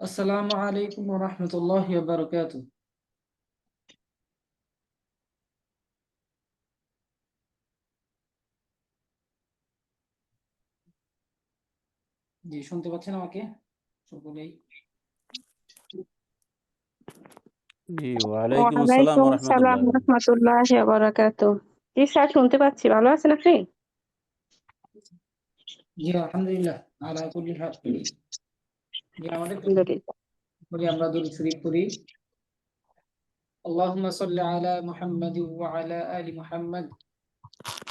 আসসালামু আলাইকুম ওয়া রাহমাতুল্লাহি ওয়া বারাকাতুহু। জি, শুনতে পাচ্ছেন আমাকে সকলেই? জি, ওয়ালাইকুম আসসালাম ওয়ালাইকুম ওয়া আসসালাম রাহমাতুল্লাহ। রাহমাতুল্লাহি ওয়া বারাকাতুহু। জি স্যার, শুনতে পাচ্ছি। ভালো আছেন আপনি? জি, আলহামদুলিল্লাহ আলা কুল্লি হাল। জি, আমাদের আলহামদুলিল্লাহ। পড়ি আমরা দুরূদ শরীফ পড়ি। আল্লাহুম্মা সাল্লি আলা মুহাম্মাদ ওয়া আলা আলি মুহাম্মাদ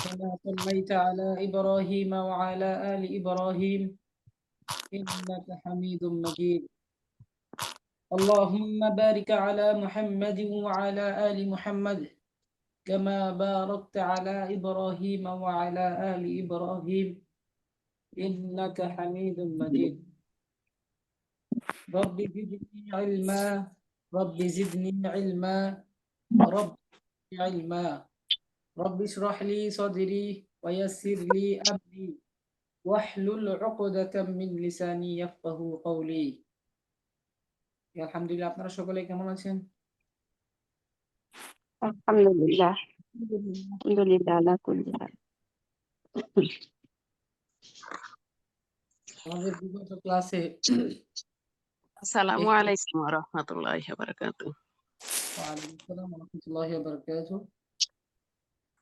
কামা সাল্লাইতা আলা ইব্রাহিম ওয়া আলা আলি ইব্রাহিম ইন্নাকা হামিদুম মাজিদ। اللهم بارك على محمد وعلى آل محمد كما باركت على إبراهيم وعلى آل إبراهيم إنك حميد مجيد. رب زدني علما رب زدني علما رب زدني علما رب اشرح لي صدري ويسر لي أمري واحلل عقدة من لساني يفقه قولي. আলহামদুলিল্লাহ, আপনারা সকলে কেমন আছেন? আলহামদুলিল্লাহ। আলহামদুলিল্লাহ আলা কুল্লি হাল। আমাদের বিগত ক্লাসে আসসালামু আলাইকুম ওয়া রাহমাতুল্লাহি ওয়া বারাকাতুহু। ওয়ালাইকুম আসসালাম ওয়া রাহমাতুল্লাহি ওয়া বারাকাতুহু।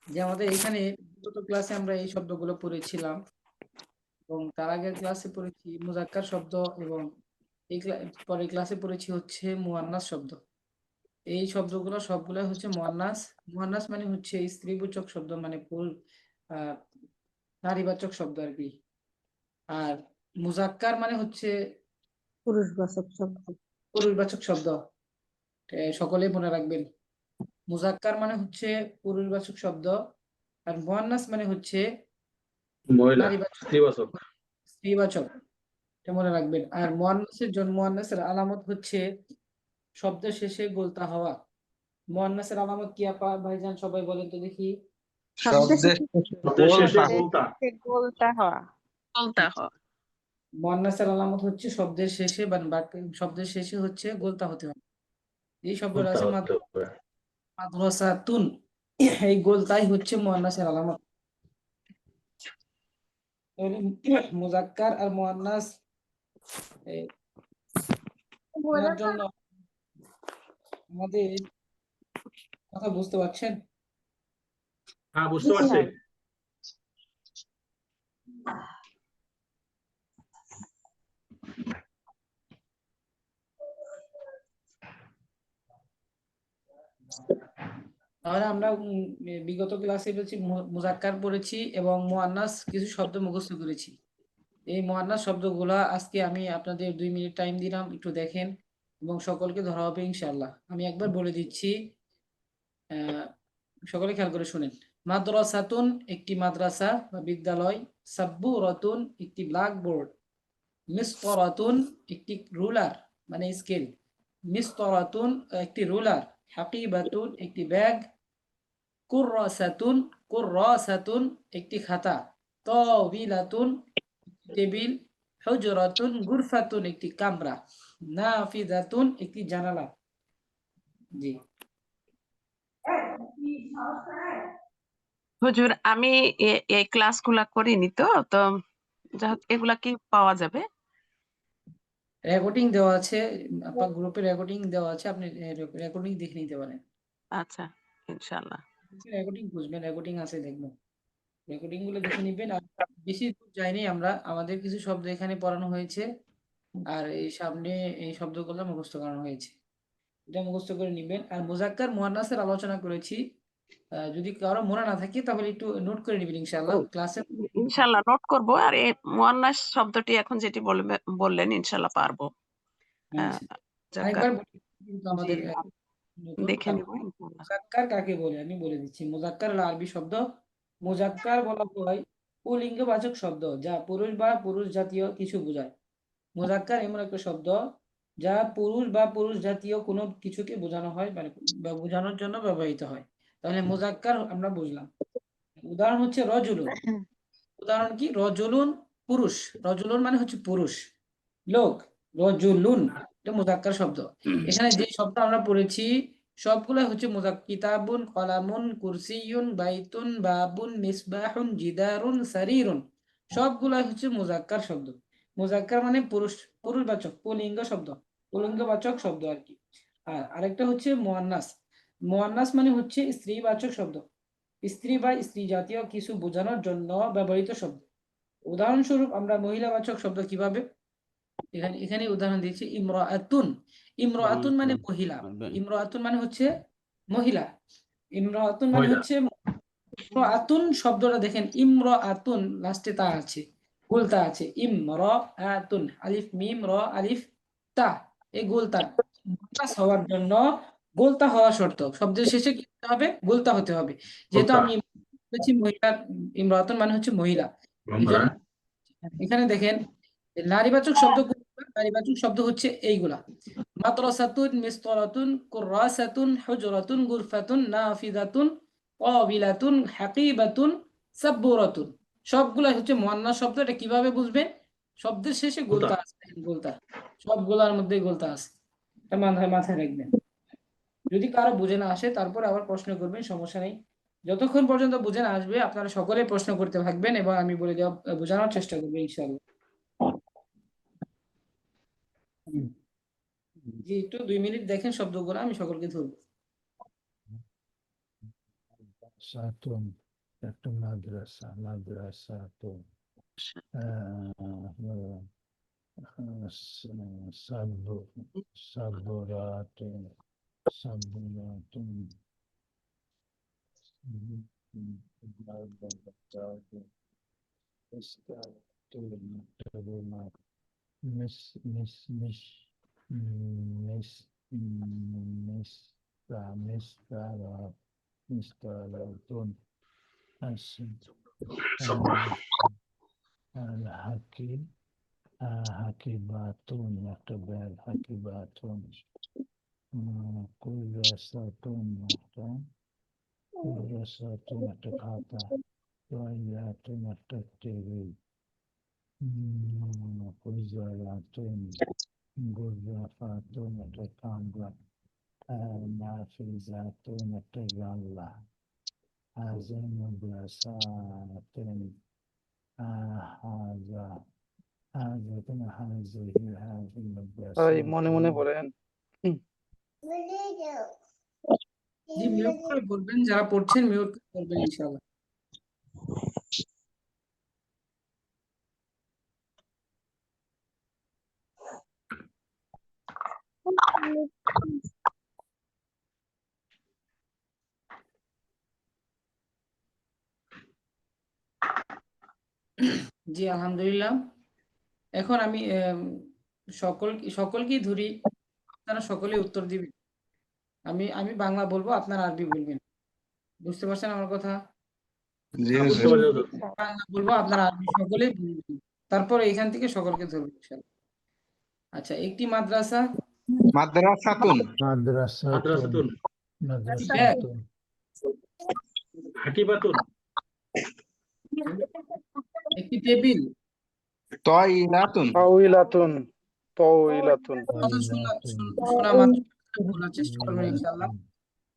যে আমাদের এখানে বিগত ক্লাসে আমরা এই শব্দগুলো পড়েছিলাম এবং তার আগের ক্লাসে পড়েছি মুজাক্কার শব্দ এবং পরের ক্লাসে পড়েছি হচ্ছে মুয়ান্নাস শব্দ। এই শব্দগুলো সবগুলাই হচ্ছে মুয়ান্নাস। মুয়ান্নাস মানে হচ্ছে স্ত্রীবাচক শব্দ, মানে আহ নারীবাচক শব্দ আর কি। আর মুজাক্কার মানে হচ্ছে পুরুষবাচক শব্দ। পুরুষবাচক শব্দ। সকলেই মনে রাখবেন, মুজাক্কার মানে হচ্ছে পুরুষবাচক শব্দ আর মুয়ান্নাস মানে হচ্ছে মহিলা, নারীবাচক, স্ত্রীবাচক। স্ত্রীবাচক। এটা মনে রাখবেন। আর মুয়ান্নাসের আলামত হচ্ছে শব্দের শেষে গোলতা হওয়া। মুয়ান্নাসের আলামত কি আপা ভাইজান সবাই বলেন তো দেখি? শব্দের শেষে গোলতা। গোলটা হওয়া। বলতা হ। মুয়ান্নাসের আলামত হচ্ছে শব্দের শেষে বা শব্দের শেষে হচ্ছে গোলতা হতে হবে। এই শব্দটা আছে মাদ্রাসাতুন, এই গোলতাই হচ্ছে মুয়ান্নাসের আলামত। তাহলে মুজাক্কার আর মুয়ান্নাস এর জন্য আমাদের কথা বুঝতে পারছেন? হ্যাঁ, বুঝতে পারছি। তাহলে আমরা বিগত ক্লাসে পড়েছি মুজাক্কার পড়েছি এবং মুয়ান্নাস কিছু শব্দ মুখস্থ করেছি। এই মুয়ান্নাস শব্দগুলা আজকে আমি আপনাদের 2 মিনিট টাইম দিলাম, একটু দেখেন এবং সকলকে ধরা হবে ইনশাআল্লাহ। আমি একবার বলে দিচ্ছি, সকলে খেয়াল করে শুনেন। মাদ্রাসাতুন একটি মাদ্রাসা বা বিদ্যালয়, সাব্বুরাতুন একটি ব্ল্যাকবোর্ড, মিসতরাতুন একটি রুলার মানে স্কেল, মিসতরাতুন একটি রুলার, হাকিবাতুন একটি ব্যাগ, কুররাসাতুন কুররাসাতুন একটি খাতা, তাওবিলাতুন টেবিল, হুজরাতুন গুরফাতুন একটি কামরা, নাফিদাতুন একটি জানালা। জি, হুজুর, আমি এই ক্লাসগুলা করিনি তো তো এগুলা কি পাওয়া যাবে? রেকর্ডিং দেওয়া আছে, আপনার গ্রুপে রেকর্ডিং দেওয়া আছে, আপনি রেকর্ডিং দেখে নিতে পারেন। আচ্ছা, ইনশাআল্লাহ। রেকর্ডিং বুঝবেন, রেকর্ডিং আছে দেখবেন, রেকর্ডিং গুলো দেখে নিবেন। আর বেশি দূর যাইনি আমরা, আমাদের কিছু শব্দ এখানে পড়ানো হয়েছে আর এই সামনে এই শব্দগুলো মুখস্থ করানো হয়েছে, এটা মুখস্থ করে নিবেন। আর মুজাক্কার মুয়ান্নাসের আলোচনা করেছি, যদি কারো মনে না থাকে তাহলে একটু নোট করে নিবেন ইনশাআল্লাহ ক্লাসে। ইনশাআল্লাহ নোট করব। আর এই মুয়ান্নাস শব্দটি এখন যেটি বললেন ইনশাআল্লাহ পারবো। আচ্ছা, মুজাক্কার। আরেকবার বলি, কিন্তু জি, আমাদের নতুন। দেখে নিব ইনশাআল্লাহ। মুজাক্কার কাকে বলে আমি বলে দিচ্ছি। মুজাক্কার হলো আরবি শব্দ। মুজাক্কার বলা হয় পুল্লিঙ্গবাচক শব্দ যা পুরুষ বা পুরুষ জাতীয় কিছু বোঝায়। মুজাক্কার এমন একটা শব্দ যা পুরুষ বা পুরুষ জাতীয় কোনো কিছুকে বোঝানো হয়, মানে বা বোঝানোর জন্য ব্যবহৃত হয়। তাহলে মুজাক্কার আমরা বুঝলাম। উদাহরণ হচ্ছে রজুলুন। উদাহরণ কি? রজুলুন পুরুষ, রজুলুন মানে হচ্ছে পুরুষ, লোক, রজুলুন এটা মুজাক্কার শব্দ। এখানে যে শব্দ আমরা পড়েছি সবগুলো হচ্ছে কিতাবুন, কলামুন, কুরসিয়ুন, বাইতুন, বাবুন, মিসবাহুন, জিদারুন, সারিরুন, সবগুলাই হচ্ছে মুজাক্কার শব্দ। মুজাক্কার মানে পুরুষবাচক, পুল্লিঙ্গ শব্দ, পুল্লিঙ্গবাচক শব্দ আর কি। আর আরেকটা হচ্ছে মুয়ান্নাস। মুয়ান্নাস মানে হচ্ছে স্ত্রীবাচক শব্দ, স্ত্রী বা স্ত্রী জাতীয় কিছু বোঝানোর জন্য ব্যবহৃত শব্দ। উদাহরণস্বরূপ আমরা মহিলাবাচক শব্দ কিভাবে, এখানে উদাহরণ দিয়েছি ইমরাআতুন। ইমরাআতুন মানে মহিলা, ইমরাআতুন মানে হচ্ছে মহিলা, ইমরাআতুন মানে মহিলা। হচ্ছে ইমরাআতুন শব্দটা দেখেন, ইমরাআতুন লাস্টে তা আছে, গোলতা আছে, ইমরাআতুন, আলিফ মিম র আলিফ তা, এই গোলতা মুয়ান্নাস হওয়ার জন্য গোলতা হওয়া শর্ত, শব্দের শেষে কি হতে হবে, গোলতা হতে হবে। যেহেতু গোলতা। আমি বলেছি মহিলা, ইমরাআতুন মানে হচ্ছে মহিলা, এই জন্য এখানে দেখেন নারীবাচক শব্দ কোনগুলো? নারীবাচক শব্দ হচ্ছে এইগুলা: মাদ্রাসাতুন, মিসতারাতুন, কুররাসাতুন, হুজরাতুন, গুরফাতুন, নাফিযাতুন, কাবিলাতুন, হাকিবাতুন, সাব্বুরাতুন, সবগুলাই হচ্ছে মুয়ান্নাস শব্দ। এটা কিভাবে বুঝবেন? শব্দের শেষে গোলতা আছে, গোলতা, সবগুলোর মধ্যে গোলতা আছে, এটা মাথায় রাখবেন। যদি কারো বুঝে না আসে তারপর আবার প্রশ্ন করবেন, সমস্যা নেই। যতক্ষণ পর্যন্ত বুঝে না আসবে আপনারা সকলে প্রশ্ন করতে থাকবেন এবং আমি বলে দেওয়া বোঝানোর চেষ্টা করবো ইনশাআল্লাহ। জি, একটু 2 মিনিট দেখেন শব্দগুলো, আমি সকলকে ধরবো। Satun, একটা মাদ্রাসা, মাদ্রাসাতুন, সাবুরাতুন, সাবুরাতুন, মিস মিস মিস মিস মিস্তারাতুন, হাকিম, হাকিবাতুন, একটা ব্যাগ, হাকিবাতুন, কুরাসাতুন, একটা খাতা, তোয়াইয়াতুন, একটা টেবিল, হুজরাতুন, গুররাফাতুন, একটা কামরা, নাফিজাতুন, একটা জানলা, হাযা মাদ্রাসাতুন, হাযা হাযাতুন, হাযিহি, হাযিহি মাদ্রাসাতুন। মনে মনে বলেন। জি, মিউট করে বলবেন, যারা পড়ছেন মিউট করে বলবেন ইনশাআল্লাহ। জি, আলহামদুলিল্লাহ। এখন আমি সকলকেই ধরি, আপনারা সকলে উত্তর দিবেন। আমি বাংলা বলবো, আপনারা আরবি বলবেন। বুঝতে পারছেন আমার কথা? বুঝতে পারছি হুজুর। বাংলা বলবো, আপনারা আরবি সকলে বলবেন, তারপর এখান থেকে সকলকে ধরবো ইনশাআল্লাহ। আচ্ছা, একটি মাদ্রাসা, মাদ্রাসাতুন, মাদ্রাসাতুন, মাদ্রাসাতুন, মাদ্রাসাতুন, হাকিবাতুন, একটি টেবিল, তাইলাতুন, তাওইলাতুন, কথা শোনা মাত্র বলার চেষ্টা করবেন ইনশাআল্লাহ।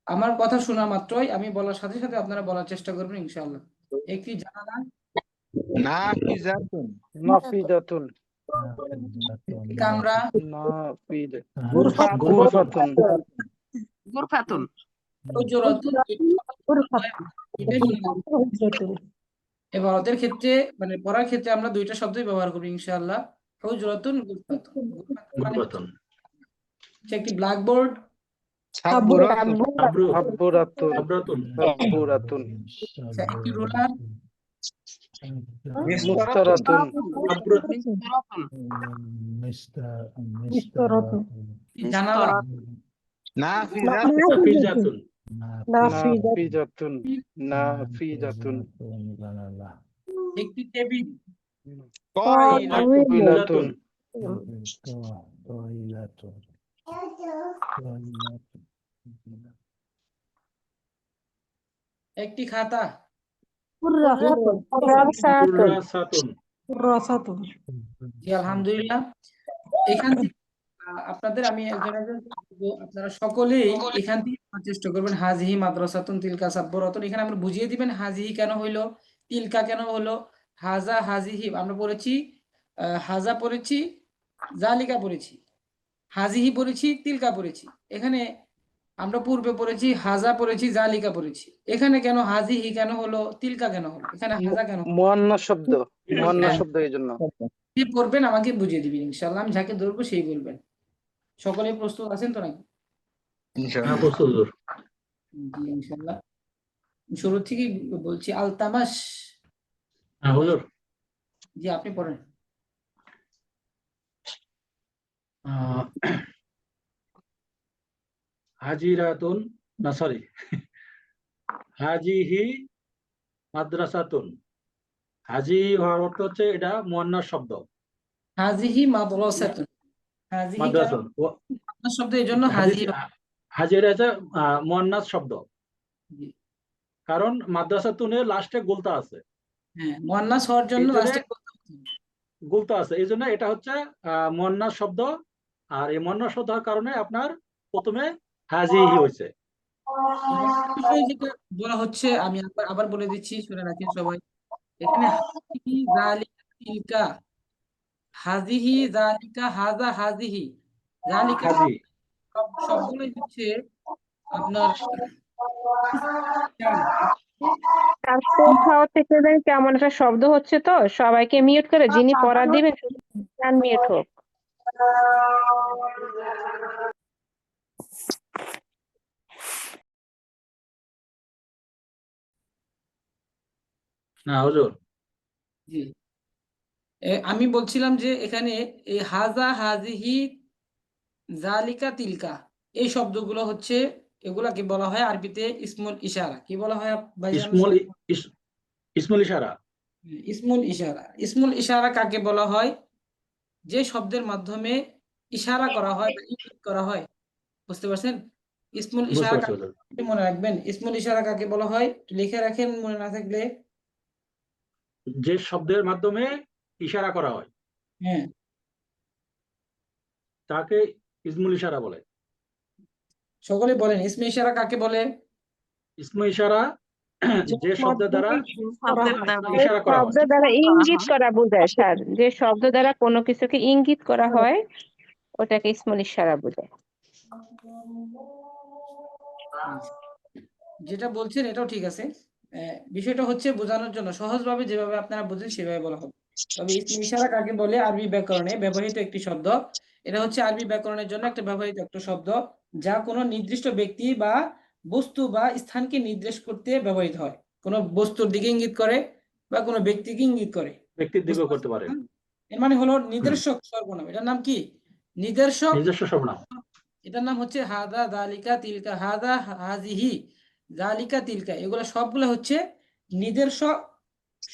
আমার কথা শোনা মাত্রই আমি বলার সাথে সাথে আপনারা বলার চেষ্টা করবেন ইনশাআল্লাহ। একটি জানালা, নাফিজাতুন, নাফিদাতুন, একটি কামরা, গুরফাতুন, গুরফাতুন, হুজরাতুন, এবারতের ক্ষেত্রে মানে পড়ার ক্ষেত্রে আমরা দুইটা শব্দই ব্যবহার করি ইনশাআল্লাহ, হুজরাতুন, গুরফাতুন। গুরফাতুন মানে হচ্ছে একটি ব্ল্যাকবোর্ড, সাবুরাতুন, সাবরাতুন, একটি রোলার, মিসতারাতুন, মিসতারাতুন, জানালা, নাফিজাতুন, নাফিজাতুন, একটি টেবিল, তাইলাতুন, একটি খাতা, কুররাসাতুন, জি, আলহামদুলিল্লাহ। এখান থেকে আপনাদের আমি একজন একজন বলবো, আপনারা সকলেই এখান থেকে পড়ার চেষ্টা করবেন। হাজিহি মাদ্রাসাতুন তিলকা সাব্বরাতুন, এখানে আমরা বুঝিয়ে দিবেন হাজিহি কেন হইলো, তিলকা কেন হলো, হাজা হাজিহি আমরা পড়েছি, হাজা পড়েছি, জালিকা পড়েছি, হাজিহি পড়েছি, তিলকা পড়েছি। এখানে আমরা পূর্বে পড়েছি হাজা পড়েছি, জালিকা পড়েছি। এখানে কেন হাজিহি কেন হলো, তিলকা কেন হলো, এখানে হাজা কেন হলো? মুয়ান্নাস শব্দ, মুয়ান্নাস হ্যাঁ, শব্দ এই জন্য। কি পড়বেন আমাকে বুঝিয়ে দিবেন ইনশাআল্লাহ, আমি যাকে ধরবো সেই বলবেন। সকলে প্রস্তুত আছেন তো নাকি? হ্যাঁ ইনশাআল্লাহ। প্রস্তুত হুজুর। জি ইনশাআল্লাহ। শুরু থেকেই বলছি আলতামাস। হ্যাঁ হুজুর। জি আপনি পড়েন। হাজিরাতুন, না সরি, হাজিহি মাদ্রাসাতুন। হাজি হওয়ার অর্থ হচ্ছে এটা মুয়ান্নাস শব্দ, হাজিহি মাদ্রাসাতুন। হাজিহি কেন মাদ্রাসাতুন। মাদ্রাসা শব্দ, এই জন্য হাজি, হাজিহি। হাজির আছে মুয়ান্নাস শব্দ, জি, কারণ মাদ্রাসাতুনের লাস্টে গুলতা আছে, হ্যাঁ মুয়ান্নাস হওয়ার জন্য এই জন্য লাস্টে গুলতা আছে, এই জন্য এটা হচ্ছে মুয়ান্নাস শব্দ। আর এই মুয়ান্নাস শব্দ হওয়ার কারণে আপনার প্রথমে হাজিহি হয়েছে। বিষয় যেটা বলা হচ্ছে, আমি আবার আবার বলে দিচ্ছি, শুনে রাখেন সবাই। এখানে হাজিহি জালিকা তিলকা, হাজিহি জালিকা হাজা হাজিহি জালিকা হাজি, সবগুলোই হচ্ছে আপনার আর কোথাও থেকে যেন কেমন একটা শব্দ হচ্ছে, তো সবাইকে মিউট করে যিনি পড়া দিবেন মিউট হোক। না হুজুর। জি আমি বলছিলাম যে এখানে এই হাজা হাজিহি জালিকা তিলকা এই শব্দগুলো হচ্ছে, এগুলাকে বলা হয় আরবিতে ইসমুল ইশারা। কি বলা হয় ভাইজান? ইসমুল ইশারা। ইসমুল ইশারা। ইসমুল ইশারা কাকে বলা হয়? যে শব্দের মাধ্যমে ইশারা করা হয় বা ইঙ্গিত করা হয়। বুঝতে পারছেন? ইসমুল বুঝতে ইশারা পারছি কাকে, হুজুর। মনে রাখবেন ইসমুল ইশারা কাকে বলা হয়, একটু লিখে রাখেন মনে না থাকলে। যে শব্দের মাধ্যমে ইশারা করা হয় হ্যাঁ, তাকে ইসমুল ইশারা বলে। সকলে বলেন ইসমে ইশারা কাকে বলে? ইসমু ইশারা যে শব্দের দ্বারা শব্দের দ্বারা যে ইশারা করা হয়। শব্দ দ্বারা ইঙ্গিত করা বোঝায় স্যার, যে শব্দ দ্বারা কোনো কিছুকে ইঙ্গিত করা হয় ওটাকে ইসমুল ইশারা বোঝায়। যেটা বলছেন এটাও ঠিক আছে। বিষয়টা হচ্ছে বোঝানোর জন্য সহজভাবে যেভাবে আপনারা বুঝেন সেভাবে বলা হবে। তবে ইসমে ইশারা কাকে বলে আরবি ব্যাকরণে ব্যবহৃত একটি শব্দ। এটা হচ্ছে আরবি ব্যাকরণের জন্য একটা ব্যবহৃত একটা শব্দ, যা কোনো নির্দিষ্ট ব্যক্তি বা বস্তু বা স্থানকে নির্দেশ করতে ব্যবহৃত হয়। কোনো বস্তুর দিকে ইঙ্গিত করে বা কোনো ব্যক্তিকে ইঙ্গিত করে। ব্যক্তির বুঝতে দিকেও করতে পারছেন পারে। না? এর মানে হলো নির্দেশক সর্বনাম। এটার নাম কি? নির্দেশক। নিজস্ব সর্বনাম। এটার নাম হচ্ছে হাদা জালিকা তিলকা, হাদা হাজিহি জালিকা তিলকা, এগুলো সবগুলো হচ্ছে নির্দেশক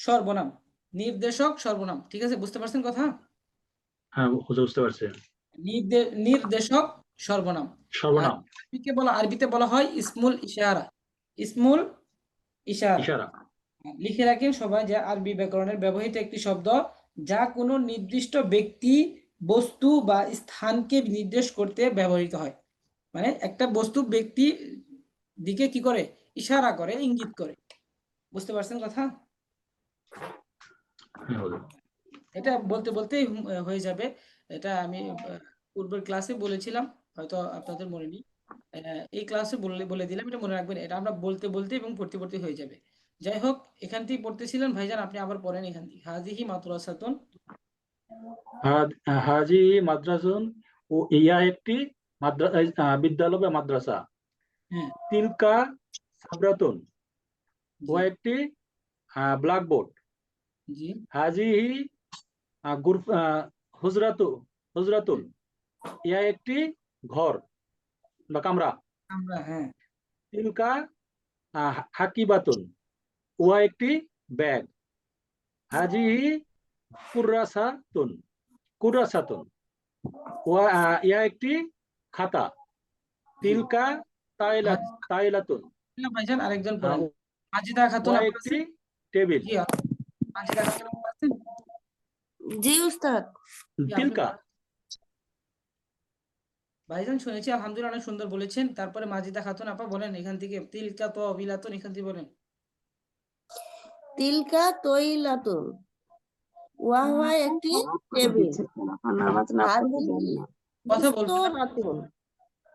সর্বনাম। নির্দেশক সর্বনাম, ঠিক আছে? বুঝতে পারছেন কথা? হ্যাঁ হুজুর বুঝতে পারছি। নির্দেশক সর্বনাম। আর সর্বনাম, আরবিতে বলা হয় ইসমুল ইশারা। ইসমুল ইশারা। ইশারা। লিখে রাখেন সবাই যে আরবি ব্যাকরণের ব্যবহৃত একটি শব্দ, যা কোনো নির্দিষ্ট ব্যক্তি, বস্তু বা স্থানকে নির্দেশ করতে ব্যবহৃত হয়। মানে একটা বস্তু ব্যক্তি দিকে কি করে? ইশারা করে, ইঙ্গিত করে। বুঝতে পারছেন কথা? হ্যাঁ হুজুর। এটা বলতে বলতেই হয়ে যাবে। এটা আমি পূর্বের ক্লাসে বলেছিলাম, হয়তো আপনাদের মনে নেই। এই ক্লাসে বলে বলে দিলাম, এটা মনে রাখবেন। এটা আমরা বলতে বলতে এবং পড়তে পড়তে হয়ে যাবে। যাই হোক, এখান থেকে পড়তেছিলেন ভাইজান, আপনি আবার পড়েন এখান থেকে। হাজিহি মাদ্রাসাতুন। হাজি মাদ্রাসুন, ও ইয়া একটি বিদ্যালয় বা মাদ্রাসা। হ্যাঁ, তিলকা সাবরাতুন, ও জি একটি ব্ল্যাকবোর্ড। জি হাজিহি হুজরাতুন, ইয়া একটি ঘর বা কামরা। আমরা, হ্যাঁ তিলকা হাকিবাতুন, উহা একটি ব্যাগ। হাজিহি কুরাসাতুন, ইয়া একটি খাতা। তিলকা তাইলাতুন, ভাইজান আরেকজন পড়েন। মাজেদা খাতুন উহা আপনি একটি আছেন? টেবিল। জি মাজেদা খাতুন আপনি আছেন? জি উস্তাদ। জি, আপনি পড়েন। তিলকা, ভাইজান শুনেছি আলহামদুলিল্লাহ অনেক সুন্দর বলেছেন। তারপরে মাজিদা খাতুন আপা বলেন এখান থেকে তিলকা তাবিলাতুন এখান থেকে বলেন। তিলকা তৈলাতুন ওয়াহা একটি টেবিল। হাদিহি কথা বলবেন না। মিস্তরাতুন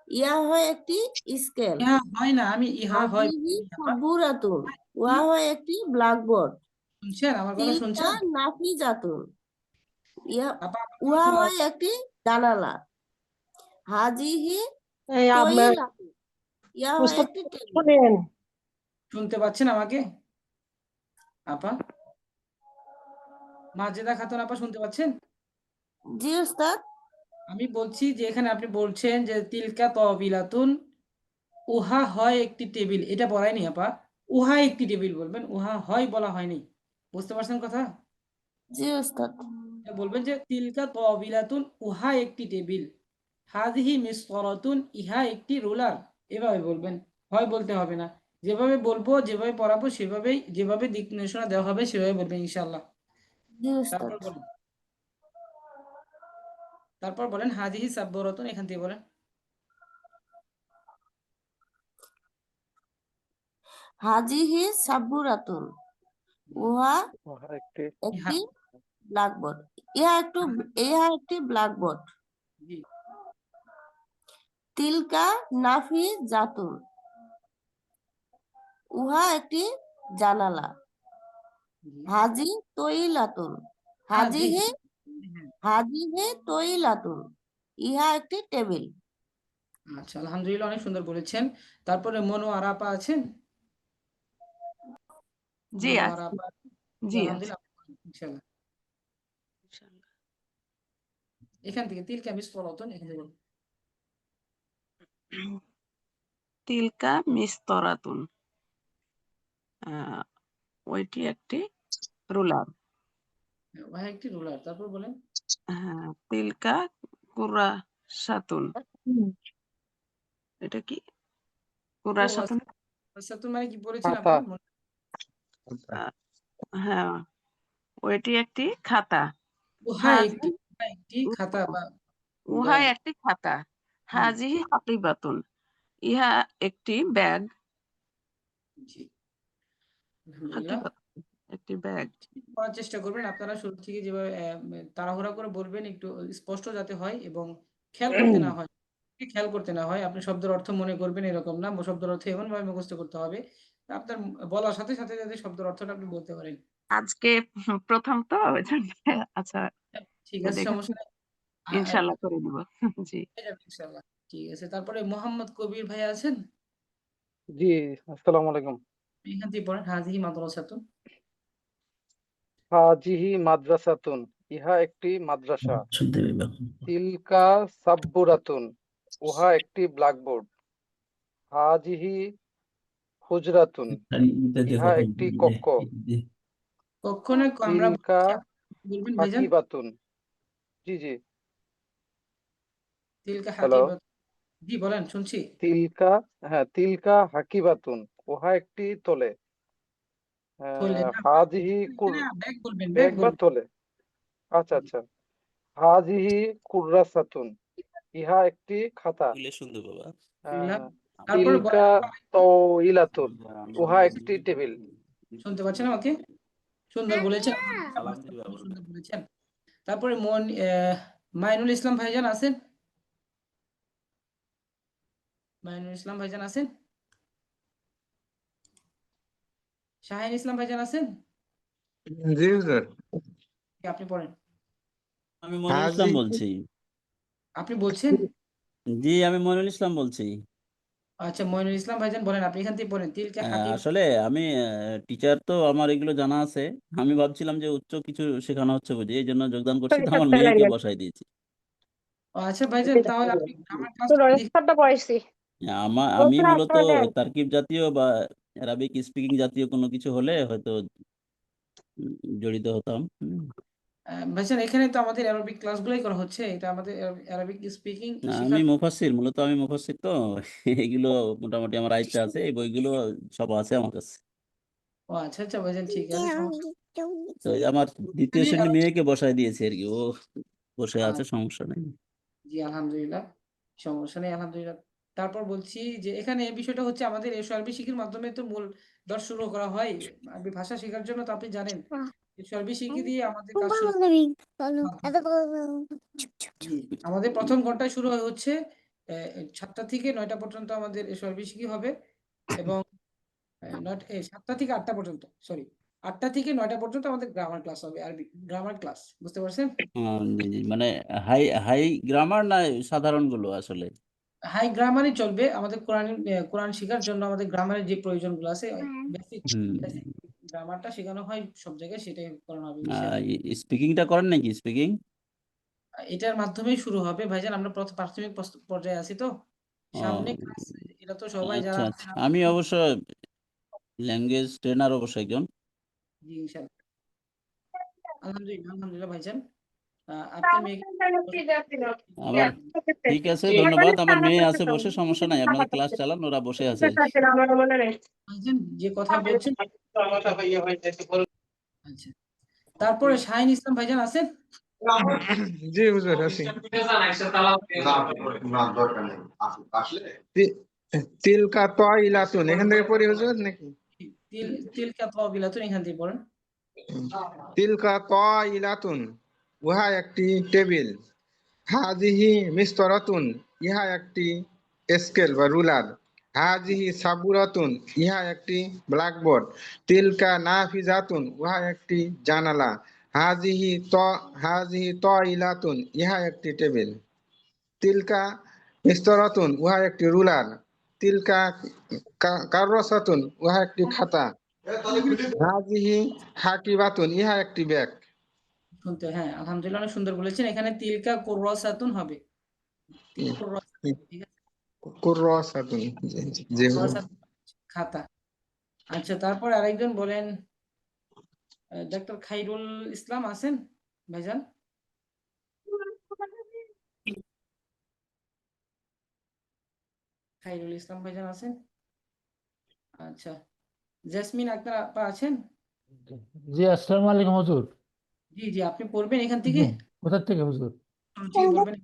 ইয়াহা একটি স্কেল। ইহা হয় না, আমি ইহা হয় হাদিহি বলিনি আপা। সাবুরাতুন ওয়াহা একটি ব্ল্যাকবোর্ড। শুনছেন আমার কথা তিলকা শুনছেন নাফিজাতুন আপা? আমার কথা ওয়াহা শোনা- একটি জানালা। হাজিহি এই আপনার তৈলাতুন ইয়াহা বুঝতে একটি টেবিল। শোনেন, শুনতে পাচ্ছেন আমাকে আপা? মাজেদা খাতুন আপা শুনতে পাচ্ছেন? জি উস্তাদ। আমি বলছি যে এখানে আপনি বলছেন যে তিলকা তাবিলাতুন, উহা হয় একটি টেবিল, এটা বলাইনি আপা। উহা একটি টেবিল বলবেন, উহা হয় বলা হয়নি। বুঝতে পারছেন কথা? জি উস্তাদ। এটা বলবেন যে তিলকা তাবিলাতুন, উহা একটি টেবিল। হাযিহি মিসতারাতুন, ইহা একটি রুলার। এভাবে বলবেন, হয় বলতে হবে না। যেভাবে বলবো, যেভাবে পড়াবো সেভাবেই, যেভাবে দিক নির্দেশনা দেওয়া হবে সেভাবে বলবেন ইনশাআল্লাহ। জি উস্তাদ। তারপর বলেন হাযিহি সাববরাতুন এখান থেকে বলেন। হাজিহি সাবুরাতুন উহা একটি ইহা, একটি ব্ল্যাকবোর্ড। ইহা একটি ব্ল্যাকবোর্ড। জি তিলকা নাফিজাতুন উহা একটি জানালা। জি হাজি তৈলাতুন হাযিহি, হাজিহি হ্যাঁ। হাজিহি তৈলাতুন ইহা একটি টেবিল। আচ্ছা আলহামদুলিল্লাহ অনেক সুন্দর বলেছেন। তারপরে মনো আরাপা আছেন? জি মনো আছে, আরাপা, জি জি আছে। আলহামদুলিল্লাহ ইনশাআল্লাহ। ইনশাআল্লাহ। এখান থেকে তিলকা মিসতারাতুন এখান থেকে বলুন। তিলকা মিস্তরাতুন ওইটি একটি রুলার। ওহা একটি রুলার। তারপর বলেন। তিলকা কুরাসাতুন, এটা কি ও কুরাসাতুন? আচ্ছা, তুমি মানে কি বলেছেন খাতা। আপা? আহ, হ্যাঁ, ওইটি একটি খাতা। উহা হাজি একটি, উহা একটি খাতা বা উহা ব্যাগ। একটি খাতা। হুম, হাজিহি হাকিবাতুন, ইহা একটি ব্যাগ। জি আলহামদুলিল্লাহ। হাকিবাতুন একটি ব্যাগ। পড়ার চেষ্টা করবেন আপনারা শুরু থেকে, যেভাবে তাড়াহুড়া করে বলবেন একটু স্পষ্ট যাতে হয় এবং খেয়াল করতে না হয়। খেয়াল করতে না হয়, আপনি শব্দের অর্থ মনে করবেন এরকম না, শব্দের অর্থ এমন ভাবে মুখস্থ করতে হবে আপনার বলার সাথে সাথে যাতে শব্দের অর্থটা আপনি বলতে পারেন। আজকে প্রথম তো ওই জন্য আচ্ছা, ঠিক তো আছে, দেখেছি, সমস্যা নেই। আ- আ- ইনশাল্লাহ করে দিব। জি। হয়ে যাবে ইনশাআল্লাহ। ঠিক আছে, তারপরে মোহাম্মদ কবির ভাই আছেন? জি, আসসালামু আলাইকুম। এখান থেকে পড়েন হাজিহি মাদ্রাসাতুন। হাজিহি মাদ্রাসাতুন ইহা একটি মাদ্রাসা। তিলকা সাব্বুরাতুন উহা একটি ব্ল্যাকবোর্ড। হাজিহি হুজরাতুন ইহা একটি কক্ষ। কখনো আমরা তিলকা বলবেন ভাইজান। হাকিবাতুন। জি জি, তিলকা হ্যালো। হাকিবাত, জি বলেন শুনছি। তিলকা হাকিবাতুন উহা একটি তোলে। থলে না, হাজিহি ব্যাগ বলবেন, ব্যাগ ব্যাগ বা বলবেন। তোলে। আচ্ছা আচ্ছা। হাজিহি কুররাসাতুন ইহা একটি খাতা। আলহামদুলিল্লাহ। আহ, তারপরে বলেন তিলকা তাওইলাতুন উহা একটি টেবিল। শুনতে পাচ্ছেন আমাকে? সুন্দর বলেছেন, খুব সুন্দর বলেছেন। তারপরে মাইনুল ইসলাম ভাইজান আছেন? মাইনুল ইসলাম ভাইজান আছেন? শাহিন ইসলাম ভাইজান আছেন? জি হুজুর। আপনি পড়েন। আমি মনিরুল ইসলাম হাজিহি বলছি। আপনি বলছেন? জি, আমি মনিরুল ইসলাম বলছি। আচ্ছা মইনুল ইসলাম ভাইজান বলেন, আপনি এখান থেকে পড়েন তিলকা হাকিব। আসলে আমি টিচার, তো আমার এগুলো জানা আছে। আমি ভাবছিলাম যে উচ্চ কিছু শেখানো হচ্ছে বুঝি, এই জন্য যোগদান করছি, তো আমার মেয়েকে বসাই দিয়েছি। আচ্ছা ভাইজান, তাহলে আপনি আমার তো ক্লাসটা রজতটা পড়াইছি। আমি ওরা মূলত আপনারা দেন। তারকিব জাতীয় বা অ্যারাবিক স্পিকিং জাতীয় কোনো কিছু হলে হয়তো জড়িত হতাম। ভাইজান এখানে তো আমাদের অ্যারাবিক ক্লাসগুলোই করা হচ্ছে, এটা আমাদের অ্যারাবিক স্পিকিং না, শেখার। আমি মুফাসসির তো এগুলো মোটামুটি আমার আয়ত্তে আছে, এই বইগুলো সব আছে আমার কাছে। ও আচ্ছা আচ্ছা ভাইজান, ঠিক আছে, সমস্যা তো এই আমার দ্বিতীয় শ্রেণীর নেই। মেয়েকে বসায় দিয়েছে আর কি, ও বসে আছে, আহ, সমস্যা নেই। জি আলহামদুলিল্লাহ। সমস্যা নেই, আলহামদুলিল্লাহ। তারপর বলছি যে এখানে বিষয়টা হচ্ছে আমাদের এসআরবি শিখির মাধ্যমে তো মূল দর শুরু করা হয় আরবি ভাষা শেখার জন্য। তো আপনি জানেন এসআরবি শিখি দিয়ে আমাদের কাজ শুরু জি, আমাদের প্রথম ঘন্টায় শুরু হচ্ছে 7টা থেকে 9টা পর্যন্ত আমাদের এসআরবি শিখি হবে, এবং 7টা থেকে 8টা পর্যন্ত, সরি 8টা থেকে 9টা পর্যন্ত আমাদের গ্রামার ক্লাস হবে, আরবি গ্রামার ক্লাস, বুঝতে পারছেন? জি জি, মানে হাই হাই গ্রামার না সাধারণ গুলো আসলে? হাই গ্রামারই চলবে আমাদের কোরআন শেখার জন্য। আমাদের গ্রামারের যে প্রয়োজনগুলো আছে বেসিক হুম। গ্রামারটা শেখানো হয় সব জায়গায়, সেটাই করানো হবে ইনশাআল্লাহ। স্পিকিংটা করেন নাকি? স্পিকিং এটার মাধ্যমেই শুরু হবে ভাইজান, আমরা প্রাথমিক পর্যায়ে আছি তো, সামনে ক্লাস, এটা তো সবাই আচ্ছা যারা আচ্ছা, আছেন আমি অবশ্য ল্যাঙ্গুয়েজ ট্রেনার অবশ্য একজন। জি ইনশাআল্লাহ, আলহামদুলিল্লাহ আলহামদুলিল্লাহ ভাইজান। আপনার মেয়ে আবার ঠিক আছে, ধন্যবাদ। আমার মেয়ে আছে বসে, সমস্যা নাই, আপনারা ক্লাস চালান, ওরা বসে আছে। ভাইজান যে কথা বলছেন, আচ্ছা, তারপরে শাহিন ইসলাম ভাইজান আছেন? জি হুজুর আছি। তিলকা তাইলাতুন এখান থেকে পড়ি হুজুর নাকি? তিলকা তাওবিলাতুন এখান থেকে পড়েন। তিলকা তাইলাতুন উহা একটি টেবিল। হাজিহি মিস্তরাতুন ইহা একটি স্কেল বা রুলার। হাজিহি সাবুরাতুন ইহা একটি ব্ল্যাকবোর্ড। তিলকা নাফিজাতুন উহা একটি জানালা। হাজিহি তাইলাতুন ইহা একটি টেবিল। তিলকা মিস্তরাতুন উহা একটি রুলার। তিলকা কাররাসাতুন উহা একটি খাতা। হাজিহি হাকিবাতুন ইহা একটি ব্যাগ। শুনতে, হ্যাঁ আলহামদুলিল্লাহ অনেক সুন্দর বলেছেন। এখানে তিলকা কুররাসাতুন হবে, কুররাসাতুন, ঠিক আছে, কুররাসাতুন জি হুজুর। কুররাসাতুন খাতা। আচ্ছা, তারপর আরেকজন বলেন, ডক্টর খাইরুল ইসলাম আছেন ভাইজান? খাইরুল ইসলাম ভাইজান আছেন? আচ্ছা, জেসমিন আক্তার আপা আছেন? জি, আসসালামু আলাইকুম হুজুর। জি জি, আপনি পড়বেন এখান থেকে, জি, কোথা থেকে হুজুর? শুরু থেকে পড়বেন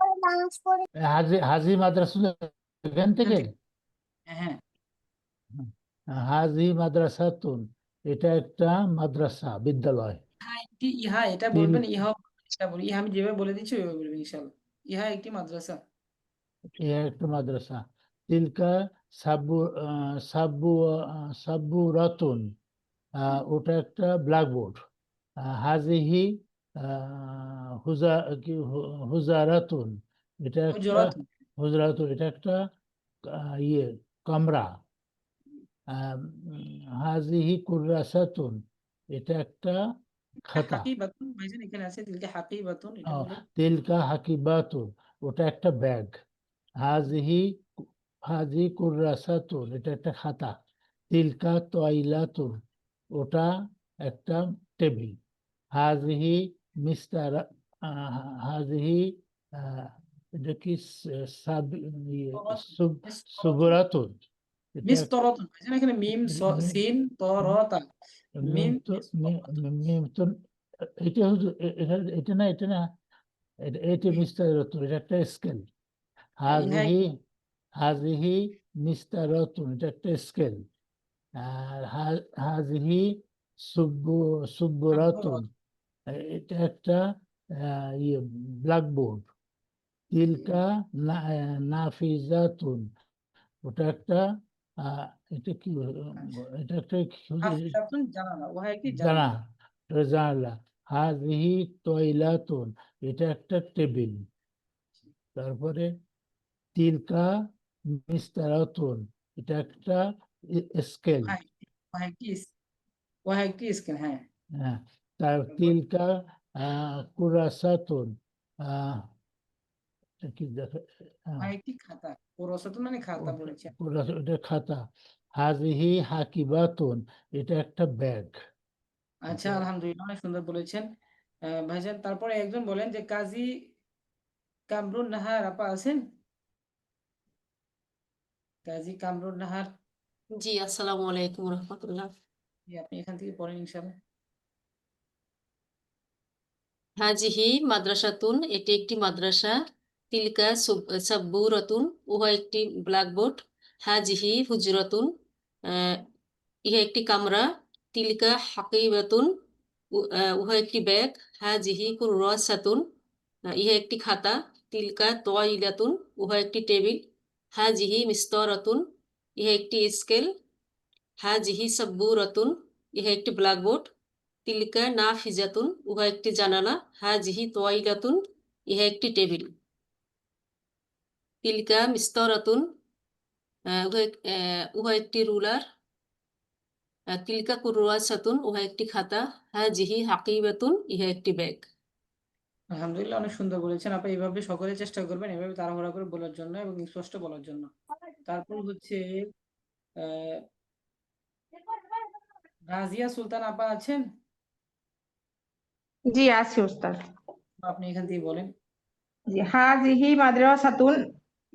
হাজি হাজি মাদ্রাসা এখান এখান থেকে? থেকে। হ্যাঁ হাজি মাদ্রাসাতুন, এটা একটা মাদ্রাসা বিদ্যালয়। হ্যাঁ, একটি ইহা, এটা তিল বলবেন ইহা, এটা বলি ইহা, আমি যেভাবে বলে দিচ্ছি ওইভাবে বলবেন ইনশাআল্লাহ। ইহা একটি মাদ্রাসা। ইহা একটা মাদ্রাসা। তিলকা সাবু সাবু সাবুরাতুন, ওটা একটা ব্ল্যাকবোর্ড। হাজিহি হুজারাতুন, এটা একটা হুজরাত, হুজরাতুন, এটা একটা ইয়ে কামরা। হাজিহি কুররাসাতুন, এটা একটা খাতা। হাকিবাতুন ভাইজান এখানে আছে, তিলকা হাকিবাতুন, এটা বলেন। তিলকা হাকিবাতুন, ওটা একটা ব্যাগ। হাজিহি হাজি কুররাসাতুন, এটা একটা খাতা। তিলকা তয়লাতুন, ওটা একটা টেবিল। হাজিহি মিস্তার হাজিহি এটা কি সুবরাতুন, এটা মিস্তরাতুন ভাইজান, এখানে মিম সিন তরাতা, মিম মিম তো এটা এটা না, এটা না, এটা মিস্তারাতুন, এটা একটা স্কেল। ইহা হাজিহি হাজিহি মিস্তারাতুন, এটা একটা স্কেল। আর হাজিহি সুব্বরাতুন, এটা একটা ইয়ে ব্ল্যাকবোর্ড। তিলকা নাফিজাতুন, ওটা একটা এটা কি এটা একটা হাফিজাতুন জানালা, ওহা একটি জানা জানালা। জানালা। হাজিহি তয়লাতুন, এটা একটা টেবিল। তারপরে তিলকা মিস্তারাতুন, এটা একটা স্কেল। ওহা একটি স্কেল, হ্যাঁ। হ্যাঁ, তার তিলকা কুরাসাতুন, এটা কি দেখে ওহা একটি খাতা, কুররাসাতুন মানে খাতা বলেছি। এটা খাতা। হাজিহি হাকিবাতুন, এটা একটা ব্যাগ। আচ্ছা, আলহামদুলিল্লাহ অনেক সুন্দর বলেছেন ভাইজান। তারপরে একজন বলেন যে কাজী কামরুন নাহার আপা আছেন? কাজী কামরুন নাহার, জি, আসসালামু আলাইকুম রহমতুল্লাহ। জি, আপনি এখান থেকে পড়েন ইনশাআল্লাহ। হাজিহি মাদ্রাসাতুন, এটি একটি মাদ্রাসা। তিলকা সাব্বুরাতুন, উহা একটি ব্ল্যাকবোর্ড। হাজিহি হুজরাতুন, ইহা একটি কামরা। তিলকা হাকিবাতুন, উহা একটি ব্যাগ। হাজিহি কুররাসাতুন, ইহা একটি খাতা। তিলকা তোয়াইলাতুন, উহা একটি টেবিল। হাজিহি মিস্তরাতুন, ইহা একটি স্কেল। হাজিহি সাব্বুরাতুন, ইহা একটি ব্ল্যাকবোর্ড। তিলকা নাফিজাতুন, উহা একটি জানালা। হাজিহি তোয়াইলাতুন, ইহা একটি টেবিল। তিলকা মিস্তরাতুন, উহা একটি রুলার। তিলকা কুররাসাতুন, উহা একটি খাতা। হাজিহি হাকিবাতুন, ইহা একটি ব্যাগ। আলহামদুলিল্লাহ, অনেক সুন্দর বলেছেন আপা। এইভাবে সকলে চেষ্টা করবেন এভাবে তাড়াহুড়া করে বলার জন্য এবং স্পষ্ট বলার জন্য। তারপর হচ্ছে আহ রাজিয়া সুলতান আপা আছেন? জি আছি উস্তাদ। আপনি এখান থেকে বলেন। জি, হাজিহি মাদ্রাসাতুন,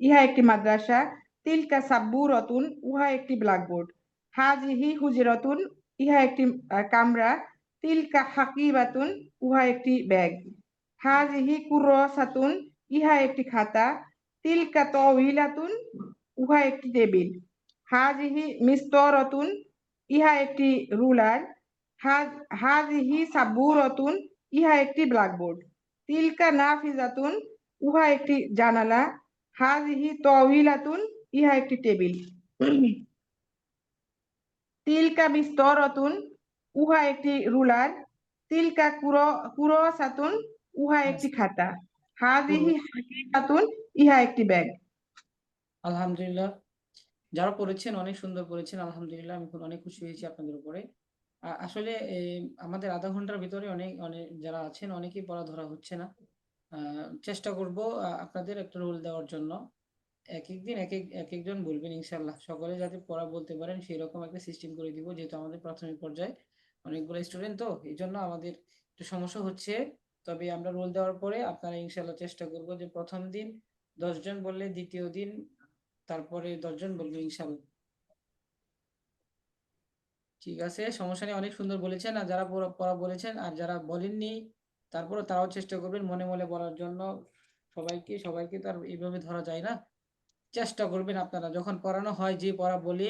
ইহা একটি মাদ্রাসা। তিলকা সাব্বুরাতুন, উহা একটি ব্ল্যাকবোর্ড। হাজিহি হুজরাতুন, ইহা একটি কামরা। তিলকা হাকিবাতুন, উহা একটি ব্যাগ। হাজিহি কুররাসাতুন, ইহা একটি খাতা। তিলকা তাওয়িলাতুন, উহা একটি টেবিল। হাজিহি মিস্তরাতুন, ইহা একটি রুলার। হাজিহি সাব্বুরাতুন, ইহা একটি ব্ল্যাকবোর্ড। তিলকা নাফিজাতুন, উহা একটি জানালা। হাজিহি তাওয়িলাতুন, ইহা একটি টেবিল। তিলকা মিস্তরাতুন, উহা একটি রুলার। তিলকা কুররাসাতুন, উহা একটি খাতা। হাজিহি হাকিকাতুন, ইহা একটি ব্যাগ। আলহামদুলিল্লাহ, যারা পড়েছেন অনেক সুন্দর পড়েছেন। আলহামদুলিল্লাহ, আমি অনেক খুশি হয়েছি আপনাদের উপরে। আসলে আমাদের আধা ঘন্টার ভিতরে অনেক অনেক যারা আছেন অনেকেই পড়া ধরা হচ্ছে না। চেষ্টা করব আপনাদের একটা রোল দেওয়ার জন্য। এক একদিন এক একজন বলবেন ইনশাল্লাহ, সকলে যাতে পড়া বলতে পারেন সেই রকম একটা সিস্টেম করে দিব। যেহেতু আমাদের প্রাথমিক পর্যায়ে অনেকগুলো স্টুডেন্ট, তো এই জন্য আমাদের একটু সমস্যা হচ্ছে। তবে আমরা রোল দেওয়ার পরে আপনারা ইনশাল্লাহ চেষ্টা করব যে প্রথম দিন 10 জন বললে দ্বিতীয় দিন তারপরে 10 জন বলবো ইনশাল্লাহ। ঠিক আছে, সমস্যা নেই। অনেক সুন্দর বলেছেন, আর যারা পড়া বলেছেন আর যারা বলেননি তারপরে তারাও চেষ্টা করবেন মনে মনে বলার জন্য। সবাইকে তো আর এইভাবে ধরা যায় না। চেষ্টা করবেন আপনারা যখন পড়ানো হয়, যে পড়া বলে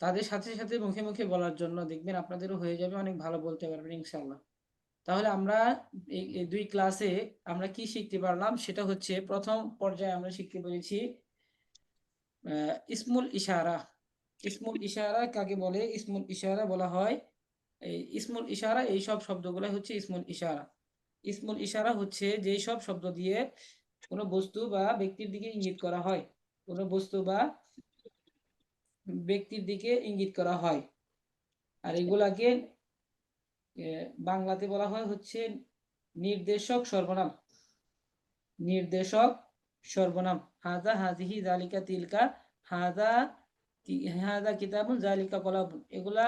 তাদের সাথে সাথে মুখে মুখে বলার জন্য, দেখবেন আপনাদেরও হয়ে যাবে, অনেক ভালো বলতে পারবেন ইনশাল্লাহ। তাহলে আমরা এই 2 ক্লাসে আমরা কি শিখতে পারলাম, সেটা হচ্ছে প্রথম পর্যায়ে আমরা শিখতে পেরেছি ইসমুল ইশারা। ইসমুল ইশারা কাকে বলে? ইসমুল ইশারা বলা হয় ইসমুল ইশারা, এই সব শব্দগুলো হচ্ছে ইসমুল ইশারা। ইসমুল ইশারা হচ্ছে যেই সব শব্দ দিয়ে কোনো বস্তু বা ব্যক্তির দিকে ইঙ্গিত করা হয়, কোনো বস্তু বা ব্যক্তির দিকে ইঙ্গিত করা হয়। আর এগুলাকে বাংলাতে বলা হয় হচ্ছে নির্দেশক সর্বনাম। নির্দেশক সর্বনাম। হাজা, হাজিহি, জালিকা, তিলকা, হাজা হাজা কিতাবুন, জালিকা কলাবুন, এগুলা।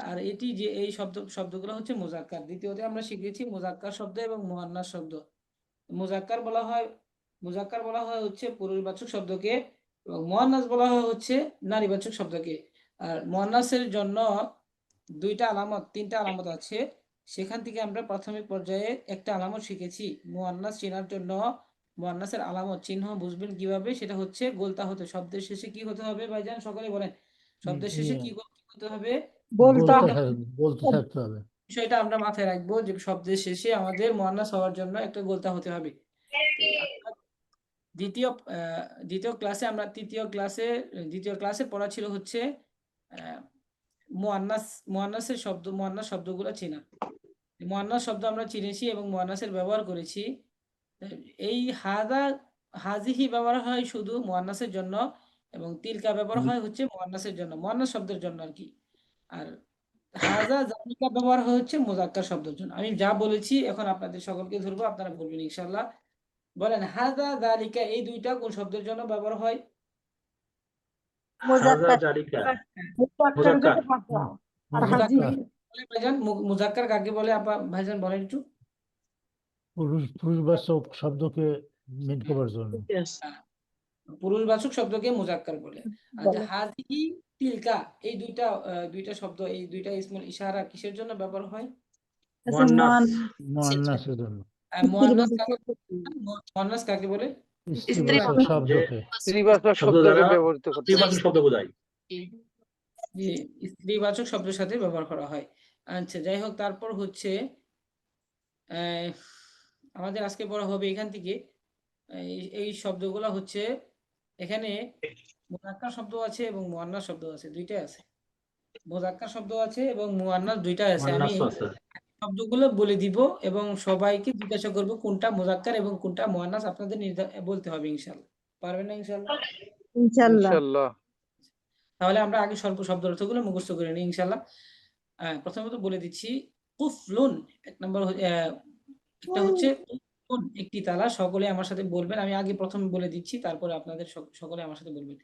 আর এটি যে এই শব্দগুলো হচ্ছে মুজাক্কার। দ্বিতীয়তে আমরা শিখেছি মুজাক্কার শব্দ এবং মুআন্নাস শব্দ। মুজাক্কার বলা হয় হচ্ছে পুরুষবাচক শব্দকে, এবং মুআন্নাস বলা হয় হচ্ছে নারীবাচক শব্দকে। আর মুআন্নাসের জন্য 3টা আলামত আছে। সেখান থেকে আমরা প্রাথমিক পর্যায়ে একটা আলামত শিখেছি। মুআন্নাস চেনার জন্য মুআন্নাসের আলামত চিহ্ন বুঝবেন কিভাবে, সেটা হচ্ছে গোলতা হতে, শব্দের শেষে কি হতে হবে ভাইজান, সকলে বলেন। শব্দের শেষে কি হতে হবে? বলতে বলতে থাকতে হবে। বিষয়টা আমরা মাথায় রাখবো যে শব্দের শেষে আমাদের মুআন্নাস হওয়ার জন্য একটা গোলতা হতে হবে। দ্বিতীয় ক্লাসে পড়া ছিল হচ্ছে মুআন্নাস শব্দগুলো চেনা। মুআন্নাস শব্দ আমরা চিনেছি এবং মুআন্নাসের ব্যবহার করেছি। এই হাজিহি ব্যবহার হয় শুধু মুআন্নাসের জন্য, এবং তিলকা ব্যবহার হয় হচ্ছে মুআন্নাসের জন্য, মুআন্নাস শব্দের জন্য আর কি। আর হাজা, জালিকা ব্যবহার হয় হচ্ছে মুজাক্কার শব্দের জন্য। আমি যা বলেছি এখন আপনাদের সকলকে ধরবো, আপনারা বলবেন ইনশাআল্লাহ। বলেন, হাজা, জালিকা এই 2টা কোন শব্দের জন্য ব্যবহার হয়? হাজা, জালিকা, মুজাক্কার। ভাইজান মুজাক্কার কাকে বলে আপা? ভাইজান বলেন একটু। পুরুষবাচক শব্দকে মিন করার জন্য। পুরুষবাচক শব্দকে মুজাক্কার বলে। আচ্ছা, হাজিহি, তিলকা এই দুইটা শব্দ, এই 2টা ইসমুল ইশারা কিসের জন্য ব্যবহার হয়? মুআন্নাসের জন্য। মুআন্নাস কাকে বলে? স্ত্রীবাচক স্ত্রীবাচক শব্দকে স্ত্রীবাচক শব্দ শব্দকে দ্বারা ব্যবহৃত করতে স্ত্রীবাচক শব্দ বোঝায়। যে স্ত্রীবাচক শব্দের সাথে ব্যবহার করা হয়। আচ্ছা, যাই হোক, তারপর হচ্ছে আমাদের আজকে পড়া হবে এখান থেকে এই শব্দগুলো হচ্ছে, এখানে মুযাক্কার শব্দ আছে এবং মুয়ান্নাস শব্দ আছে, দুইটাই আছে। মুযাক্কার শব্দ আছে এবং মুয়ান্নাস দুইটাই আছে। আমি মুয়ান্নাসও আছে। শব্দগুলো বলে দিব এবং সবাইকে জিজ্ঞাসা করব কোনটা মুযাক্কার এবং কোনটা মুয়ান্নাস, আপনাদের বলতে হবে ইনশাআল্লাহ। পারবেন না ইনশাআল্লাহ? ইনশাল্লাহ। তাহলে আমরা আগে স্বল্প শব্দ অর্থগুলো মুখস্থ করে নিই ইনশাআল্লাহ। প্রথমত বলে দিচ্ছি, কুফলুন এক নম্বর, একটা হচ্ছে কুফলুন একটি তালা। সকলে আমার সাথে বলবেন, আমি আগে প্রথমে বলে দিচ্ছি, তারপরে আপনাদের সকলে আমার সাথে বলবেন।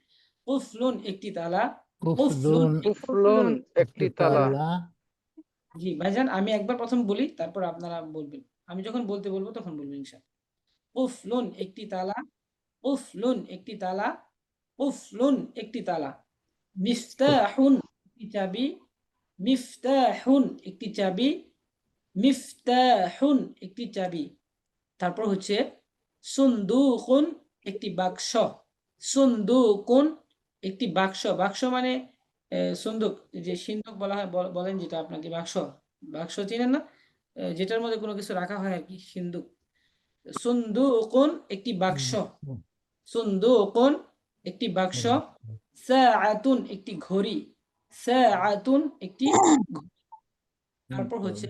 কুফলুন একটি তালা। কুফলুন কুফলুন কুফলুন একটি তালা। জি ভাইজান, আমি একবার প্রথম বলি, তারপর আপনারা বলবেন। আমি যখন বলতে বলবো তখন বলবেন ইনশাআল্লাহ। কুফলুন একটি তালা। কুফলুন একটি তালা। কুফলুন একটি তালা। মিফতাহুন একটি চাবি। মিফতাহুন একটি চাবি। মিফতাহুন একটি চাবি। তারপর হচ্ছে সুন্দুকুন একটি বাক্স। সুন্দুকুন একটি বাক্স। বাক্স মানে সুন্দুক, যে সিন্দুক বলা হয়, বলেন যেটা আপনাকে, বাক্স। বাক্স চিনেন না? যেটার মধ্যে কোনো কিছু রাখা হয় আর কি, সিন্দুক। সুন্দুকুন একটি বাক্স। সুন্দুকুন একটি বাক্স। সাআতুন একটি ঘড়ি। সাআতুন একটি ঘড়ি। তারপর হচ্ছে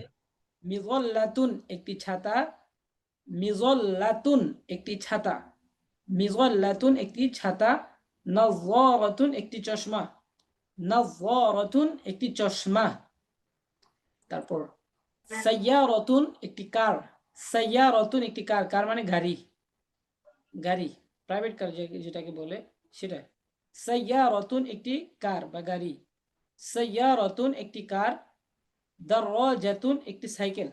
মিযল্লাতুন একটি ছাতা। মিযল্লাতুন একটি ছাতা। মিযল্লাতুন একটি ছাতা। নাযযারাতুন একটি চশমা। নাযযারাতুন একটি চশমা। তারপর সাইয়ারাতুন একটি কার। সাইয়ারাতুন একটি কার। কার মানে গাড়ি। গাড়ি, প্রাইভেট কার যেটাকে বলে সেটা। সাইয়ারাতুন একটি কার বা গাড়ি। সাইয়ারাতুন একটি কার। দাররাজাতুন একটি সাইকেল।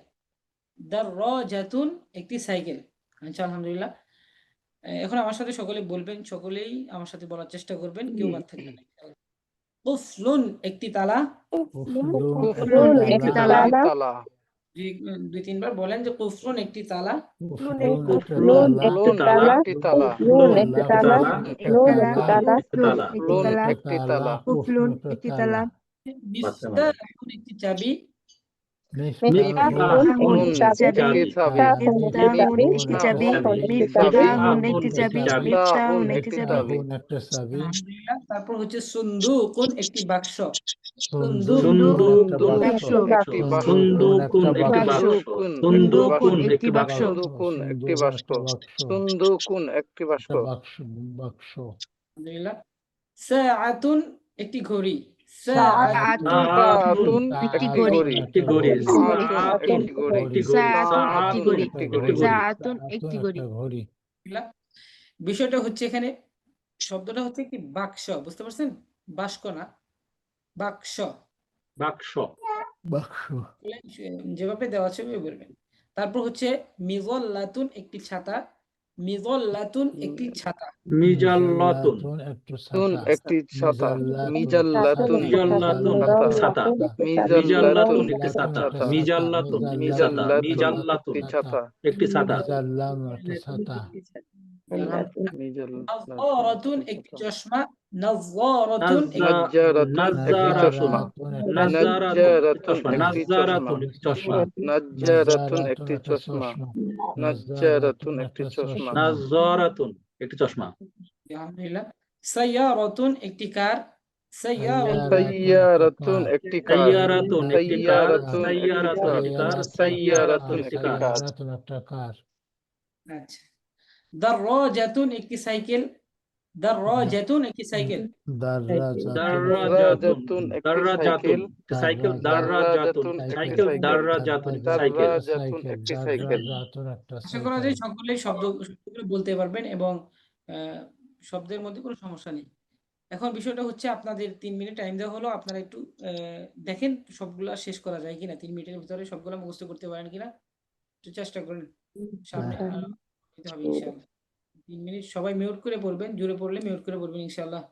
দাররাজাতুন একটি সাইকেল। আচ্ছা, আলহামদুলিল্লাহ। এখন আমার সাথে সকলে বলবেন, সকলেই আমার সাথে বলার চেষ্টা করবেন, কেউ বাদ থাকবে না। কুফলুন একটি তালা। কুফলুন একটি তালা। দুই তিনবার বলেন যে কুফলুন একটি তালা। কুফলুন একটি তালা। কুফলুন একটি তালা। কুফলুন একটি তালা। কুফলুন একটি তালা। কুফলুন একটি তালা। মিফতাহুন একটি চাবি। মিফতাহুন একটি চাবি। মিফতাহুন একটি চাবি। মিফতাহুন একটি চাবি। মিফতাহুন একটি চাবি। মিফতাহুন একটি চাবি। আলহামদুলিল্লাহ। তারপর হচ্ছে সুন্দুকুন একটি বাক্স। সুন্দুকুন একটি বাক্স। সুন্দুকুন একটি বাক্স। সুন্দুকুন একটি বাক্স। সুন্দুকুন একটি বাক্স। সুন্দুকুন একটি বাক্স। আলহামদুলিল্লাহ। সাআতুন একটি ঘড়ি। সাআতুন একটি ঘড়ি। একটি ঘড়ি। সাআতুন একটি ঘড়ি। সাআতুন একটি ঘড়ি। সাআতুন একটি ঘড়ি। বিষয়টা হচ্ছে, এখানে শব্দটা হচ্ছে কি বাক্স, বুঝতে পারছেন? বাক্স না, বাক্স। বাক্স। যেভাবে দেওয়া আছে ওইভাবে বলবেন। তারপর হচ্ছে মিযল্লাতুন একটি ছাতা। মিযল্লাতুন একটি ছাতা। মিজাল্লাতুন একটি ছাতা। মিজাল্লাতুন মিজাল্লাতুন ছাতা। মিজাল্লাতুন একটি ছাতা। মিজাল্লাতুন মিজাল্লাতুন একটি ছাতা। নাযযারাতুন একটি চশমা। নাযযারাতুন নাযযারাতুন একটি চশমা। নাযযারাতুন একটি চশমা। নাযযারাতুন একটি চশমা। নাযযারাতুন একটি চশমা। আলহামদুলিল্লাহ। সাইয়ারাতুন একটি কার। সাইয়ারাতুন একটি কার। সাইয়ারাতুন একটি কার। সাইয়ারাতুন একটি কার। আচ্ছা। দাররাজাতুন একটি সাইকেল। দাররাজাতুন একটি সাইকেল। দাররাজাতুন দাররাজাতুন সাইকেল। দাররাজাতুন সাইকেল। দাররাজাতুন সাইকেল। একটি সাইকেল। আশা করা যায় সকলেই শব্দগুলো বলতে পারবেন এবং শব্দের মধ্যে কোনো সমস্যা নেই। এখন বিষয়টা হচ্ছে, আপনাদের 3 মিনিট টাইম দেওয়া হলো, আপনারা একটু দেখেন সবগুলা শেষ করা যায় কিনা, 3 মিনিটের ভিতরে সবগুলা মুখস্থ করতে পারেন কিনা, একটু চেষ্টা করেন। সামনে দিতে হবে ইনশাআল্লাহ। 3 মিনিট সবাই মিউট করে পড়বেন, জোরে পড়লে মিউট করে পড়বেন ইনশাআল্লাহ।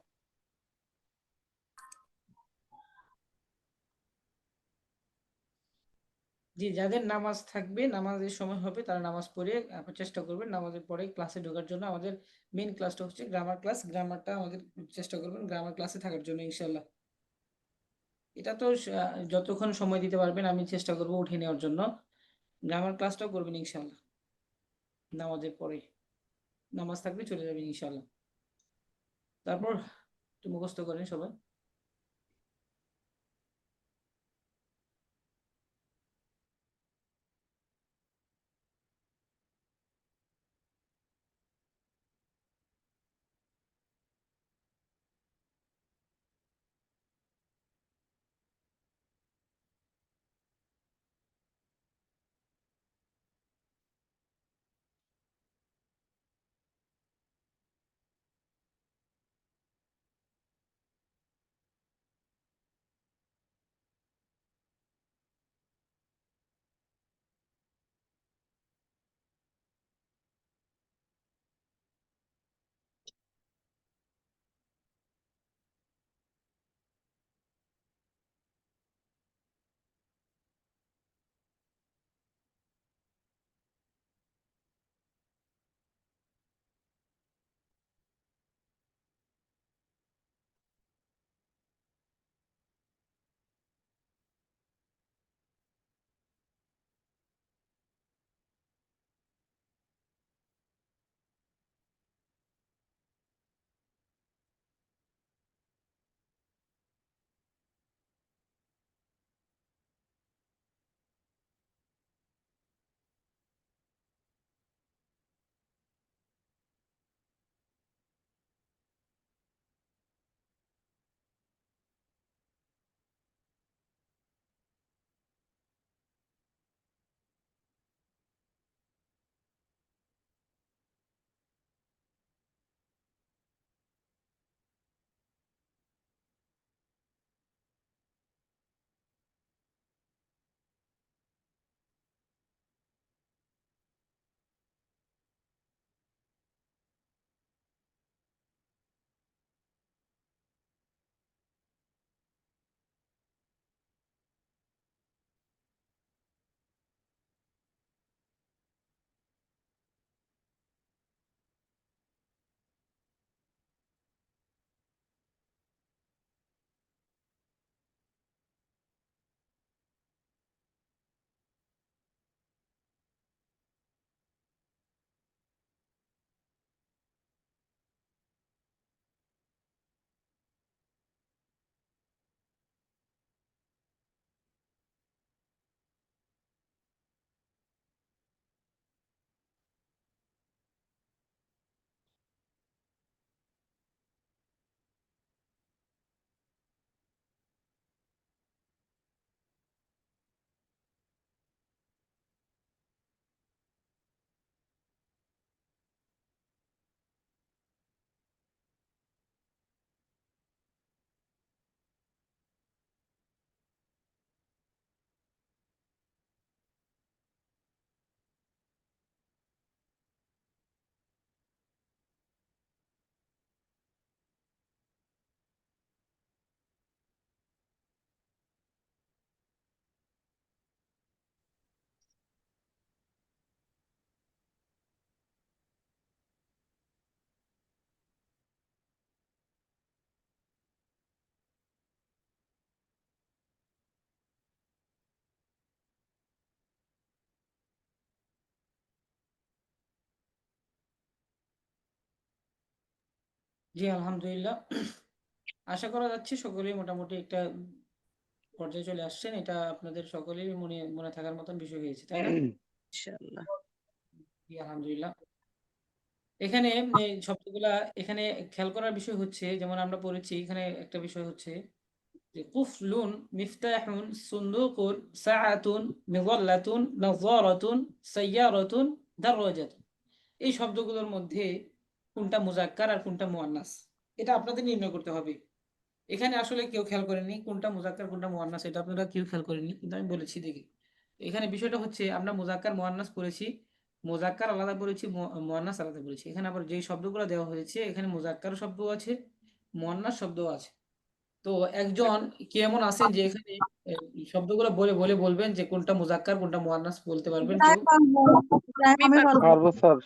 জি, যাদের নামাজ থাকবে, নামাজের সময় হবে, তারা নামাজ পড়ে চেষ্টা করবেন নামাজের পরে ক্লাসে ঢোকার জন্য। আমাদের মেইন ক্লাসটা হচ্ছে গ্রামার ক্লাস, গ্রামারটা আমাদের চেষ্টা করবেন গ্রামার ক্লাসে থাকার জন্য ইনশাল্লাহ। এটা তো যতক্ষণ সময় দিতে পারবেন আমি চেষ্টা করবো উঠে নেওয়ার জন্য। গ্রামার ক্লাসটাও করবেন ইনশাল্লাহ নামাজের পরে, নামাজ থাকবে চলে যাবেন ইনশাল্লাহ। তারপর একটু মুখস্থ করেন সবাই। জি, আলহামদুলিল্লাহ। আশা করা যাচ্ছে সকলেই মোটামুটি একটা পর্যায়ে চলে আসছেন। এটা আপনাদের সকলেই মনে মনে থাকার মতন বিষয় হয়েছে, তাই না? ইনশাআল্লাহ। জি, আলহামদুলিল্লাহ। এখানে এই শব্দগুলা এখানে খেয়াল করার বিষয় হচ্ছে, যেমন আমরা পড়েছি এখানে একটা বিষয় হচ্ছে যে কুফলুন, মিফতাহুন, সুন্দুকুন, সাআতুন, মিযাল্লাতুন, নাযারাতুন, সাইয়ারাতুন, দারওয়াজাতুন। এই শব্দগুলোর মধ্যে কোনটা মুজাক্কার আর কোনটা মুয়ান্নাস, এটা আপনাদের নির্ণয় করতে হবে। এখানে আসলে কেউ খেয়াল করেনি কোনটা মুজাক্কার কোনটা মুয়ান্নাস, এটা আপনারা কেউ খেয়াল করেনি, কিন্তু আমি বলেছি দেখি। এখানে বিষয়টা হচ্ছে আমরা মুজাক্কার মুয়ান্নাস পড়েছি, মুজাক্কার আলাদা পড়েছি, মুয়ান্নাস আলাদা পড়েছি। এখানে আবার যেই শব্দগুলো দেওয়া হয়েছে এখানে মুজাক্কার শব্দ আছে, মুয়ান্নাস শব্দও আছে। তো একজন কি এমন আছেন যে এখানে শব্দগুলো বলে বলে বলবেন যে কোনটা মুজাক্কার কোনটা মুয়ান্নাস বলতে পারবেন কেউ? আমি বলবো। পারবো স্যার।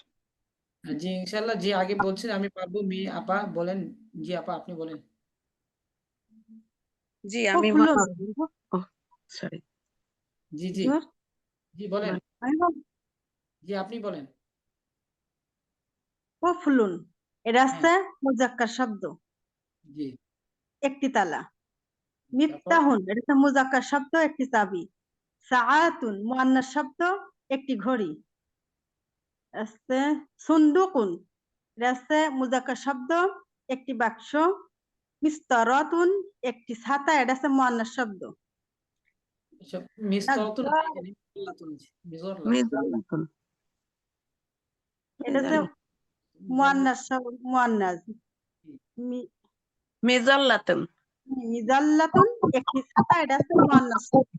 জি ইনশাল্লাহ, যে আগে বলছেন আমি পারবো, মেয়ে আপা বলেন। জি আপা আপনি বলেন। জি আমি ফুলুন। সরি জি জি জি বলেন। জি আপনি বলেন। ফুলুন, এটা হ্যাঁ হচ্ছে মুজাক্কার শব্দ, জি। একটি তালা। তারপর মিফতাহুন, এটা হচ্ছে মুজাক্কার শব্দ, একটি চাবি। সাআতুন, মুআন্নাস শব্দ, একটি ঘড়ি। আছে সুন্দুকুন, এটা হচ্ছে মুজাক্কার শব্দ, একটি বাক্স। মিস্তারাতুন, একটি ছাতা, এটা হচ্ছে মুআন্নাস শব্দ। এসব মিসরাতুন নাই, এখানে মিজরাতুন আছে, মিজরাতুন। মিজাল্লাতুন এটা হচ্ছে মুআন্নাস মুআন্নাস। মিজাল্লাতুন মিজাল্লাতুন, একটি ছাতা, এটা হচ্ছে মুআন্নাস শব্দ।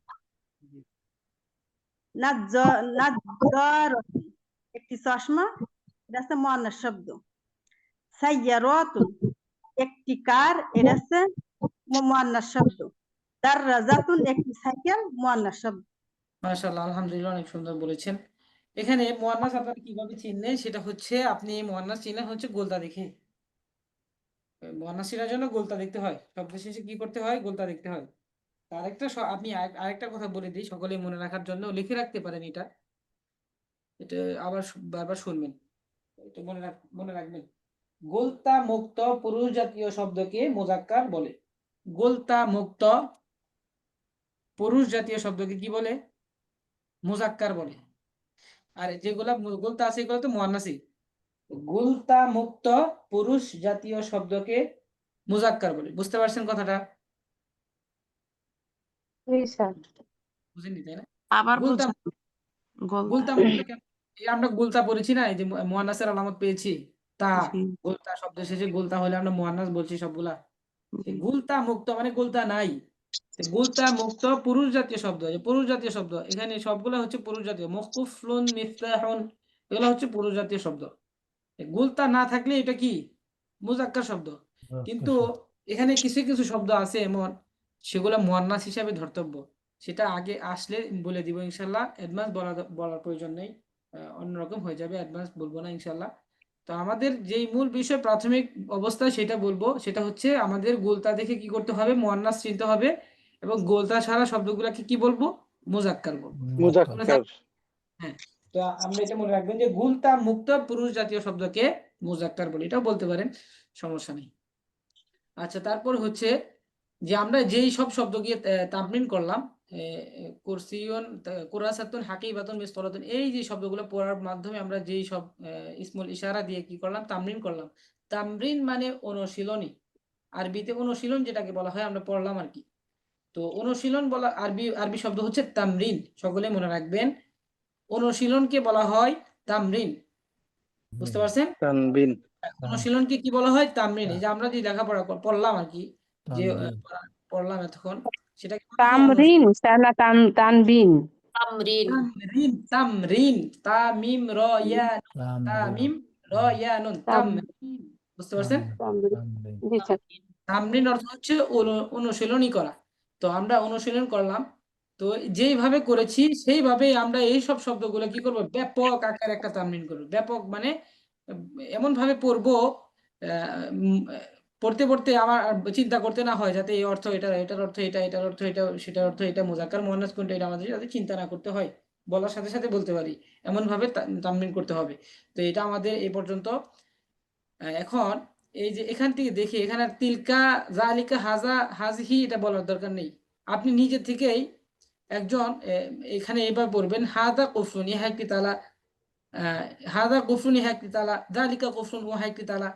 নাজ্জারাতুন, একটি চশমা, এটা হচ্ছে মুআন্নাস শব্দ। সাইয়ারাতুন, একটি কার, এটা হচ্ছে মুআন্নাস শব্দ। দাররাজাতুন, একটি সাইকেল, মুআন্নাস শব্দ। মাশাআল্লাহ, আলহামদুলিল্লাহ, অনেক সুন্দর বলেছেন। এখানে মুয়ান্নাস আপনারা কিভাবে চিনলেন, সেটা হচ্ছে আপনি মুয়ান্নাস চিনলেন হচ্ছে গোলতা দেখে। মুয়ান্নাস চেনার জন্য গোলতা দেখতে হয়, শব্দ শেষে কি করতে হয়, গোলতা দেখতে হয়। আরেকটা আপনি আরেকটা কথা বলে দিই, সকলে মনে রাখার জন্য লিখে রাখতে পারেন এটা। এটা আবার বারবার শুনবেন, এটা মনে রাখবেন। গোলতা মুক্ত পুরুষ জাতীয় শব্দকে মুজাক্কার বলে। গোলতা মুক্ত পুরুষ জাতীয় শব্দকে কি বলে, মুজাক্কার বলে। আর যেগুলা গোলতা আছে এগুলো তো মুয়ান্নাসই। গোলতা মুক্ত পুরুষ জাতীয় শব্দকে মুজাক্কার বলে। বুঝতে পারছেন কথাটা? জি স্যার। বুঝেননি তাই না? আবার গোলতা বুঝান। গোলতা মুক্ত কেন? এই আমরা গোলতা পড়েছি না, এই যে মুয়ান্নাসের আলামত পেয়েছি তা। জি গোলতা শব্দ শেষে গোলতা হলে আমরা মুয়ান্নাস বলছি সবগুলা। জি গোলতা মুক্ত মানে গোলতা নাই। গোলতা মুক্ত পুরুষ জাতীয় শব্দ, পুরুষ জাতীয় শব্দ এখানে সবগুলা হচ্ছে পুরুষ জাতীয়। মুকুফলুন, মিফতাহুন, এগুলো হচ্ছে পুরুষ জাতীয় শব্দ। গোলতা না থাকলে এটা কি, মুজাক্কার শব্দ। কিন্তু এখানে কিছু কিছু শব্দ আছে এমন, সেগুলো মুয়ান্নাস হিসাবে ধর্তব্য। সেটা আগে আসলে বলে দিব ইনশাল্লাহ, অ্যাডভান্স বলার প্রয়োজন নেই। অন্যরকম হয়ে যাবে, অ্যাডভান্স বলবো না ইনশাল্লাহ। তো আমাদের যেই মূল বিষয় প্রাথমিক অবস্থায় সেটা বলবো, সেটা হচ্ছে আমাদের গোলতা দেখে কি করতে হবে, মুয়ান্নাস চিনতে হবে। এবং গোলতা ছাড়া শব্দগুলোকে কি বলবো, মুজাক্কার বলবো। মুজাক্কার। হ্যাঁ, তো আমরা এটা মনে রাখবেন যে গুলতা মুক্ত পুরুষ জাতীয় শব্দকে মুজাক্কার বলি, এটাও বলতে পারেন, সমস্যা নেই। আচ্ছা, তারপর হচ্ছে যে আমরা যেই সব শব্দকে তামরিন করলাম, কুরসিয়ুন, কুরাসাতুন, হাকিবাতুন, মিসতারাতুন, এই যে শব্দগুলো পড়ার মাধ্যমে আমরা যেই সব ইসমুল ইশারা দিয়ে কি করলাম, তামরিন করলাম। তামরিন মানে অনুশীলনী, আরবিতে অনুশীলন যেটাকে বলা হয়, আমরা পড়লাম আর কি। তো অনুশীলন বলা আরবি শব্দ হচ্ছে তামরিন, সকলে মনে রাখবেন। অনুশীলনকে বলা হয় তামরিন। বুঝতে পারছেন? তানবিন। অনুশীলনকে কি বলা হয়, তামরিন। এই যে আমরা যে লেখাপড়া পড়লাম আর কি, যে পড়লাম এতক্ষণ, সেটাকে বলা হয় তামরিন স্যার, না তানবিন? তামরিন। তামরিন। তামরিন, তামিম র ইয়া, তামিম র ইয়া নুন, তামরিন। বুঝতে পারছেন? জি স্যার। তামরিন অর্থ হচ্ছে অনুশীলনী করা। তো আমরা অনুশীলন করলাম, তো যেইভাবে করেছি সেইভাবেই আমরা এই সব শব্দগুলো কি করব, ব্যাপক আকারে একটা তামরিন করব। ব্যাপক মানে এমন ভাবে পড়বো, পড়তে পড়তে আমার আর চিন্তা করতে না হয়, যাতে এই অর্থ এটা, এটার অর্থ এটা, এটার অর্থ এটা, সেটার অর্থ এটা, মুজাক্কার মুয়ান্নাস কোনটা, এটা আমাদের যাতে চিন্তা না করতে হয়, বলার সাথে সাথে বলতে পারি, এমন ভাবে তামরিন করতে হবে। তো এটা আমাদের এই পর্যন্ত। এখন এই যে এখান থেকে দেখি, এখানে আর তিলকা, জালিকা, হাজা, হাজহি এটা বলার দরকার নেই। আপনি নিজে থেকেই একজন এখানে এবার বলবেন, হাদা কুফরুন, ইহা একটি তালা। হাদা কুফরুন, ইহা একটি তালা। জালিকা কুফরুন, ওহা একটি তালা।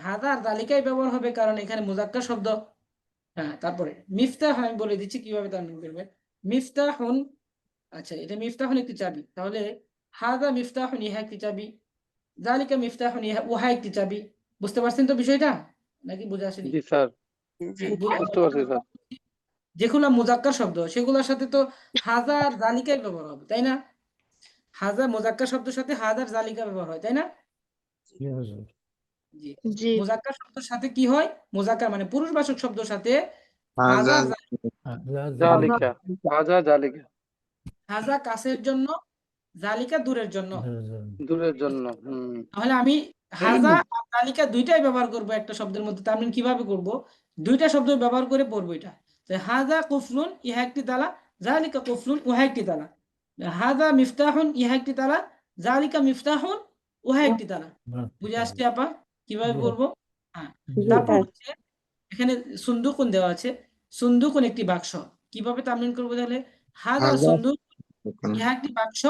হাদা আর জালিকাই ব্যবহার হবে, কারণ এখানে মুজাক্কার শব্দ। হ্যাঁ, তারপরে মিফতাহ আমি বলে দিচ্ছি কিভাবে তামরিন করবেন। মিফতাহুন, আচ্ছা এটা মিফতাহুন একটি চাবি, তাহলে হাদা মিফতাহুন, ইহা একটি চাবি। জালিকা মিফতাহুন, উহা একটি চাবি। বুঝতে পারছেন তো বিষয়টা, নাকি বুঝে আসেনি? জি স্যার, জি বুঝতে পারছি স্যার। যেগুলো মুজাক্কার শব্দ সেগুলোর সাথে তো হাজার জালিকাই ব্যবহার হবে, তাই না? হাজার মুজাক্কার শব্দের সাথে হাজার জালিকা ব্যবহার হয়, তাই না? জি জি মুজাক্কার শব্দের সাথে কি হয়, মুজাক্কার মানে পুরুষবাচক শব্দের সাথে হাজা হাজা জালিকা হাজা জালিকা হাজা কাছের জন্য, জালিকা দূরের জন্য। দূরের জন্য তাহলে আমি হাজা আর জালিকা দুইটাই ব্যবহার করব একটা শব্দের মধ্যে। তার মানে কিভাবে করব, দুইটা শব্দ ব্যবহার করে পড়বো এটা। যে হাজা কুফলুন ইহা একটি তালা, জালিকা কুফলুন উহা একটি তালা। হাজা মিফতাহুন ইহা একটি তালা, জালিকা মিফতাহুন উহা একটি তালা। বুঝে আসছে আপা কিভাবে পড়বো? হ্যাঁ, তারপর হচ্ছে এখানে সুন্দুকুন দেওয়া আছে, সুন্দুকুন একটি বাক্স। কিভাবে তামরিন করবো তাহলে? হাজা হাজা সুন্দুক ইহা একটি বাক্স,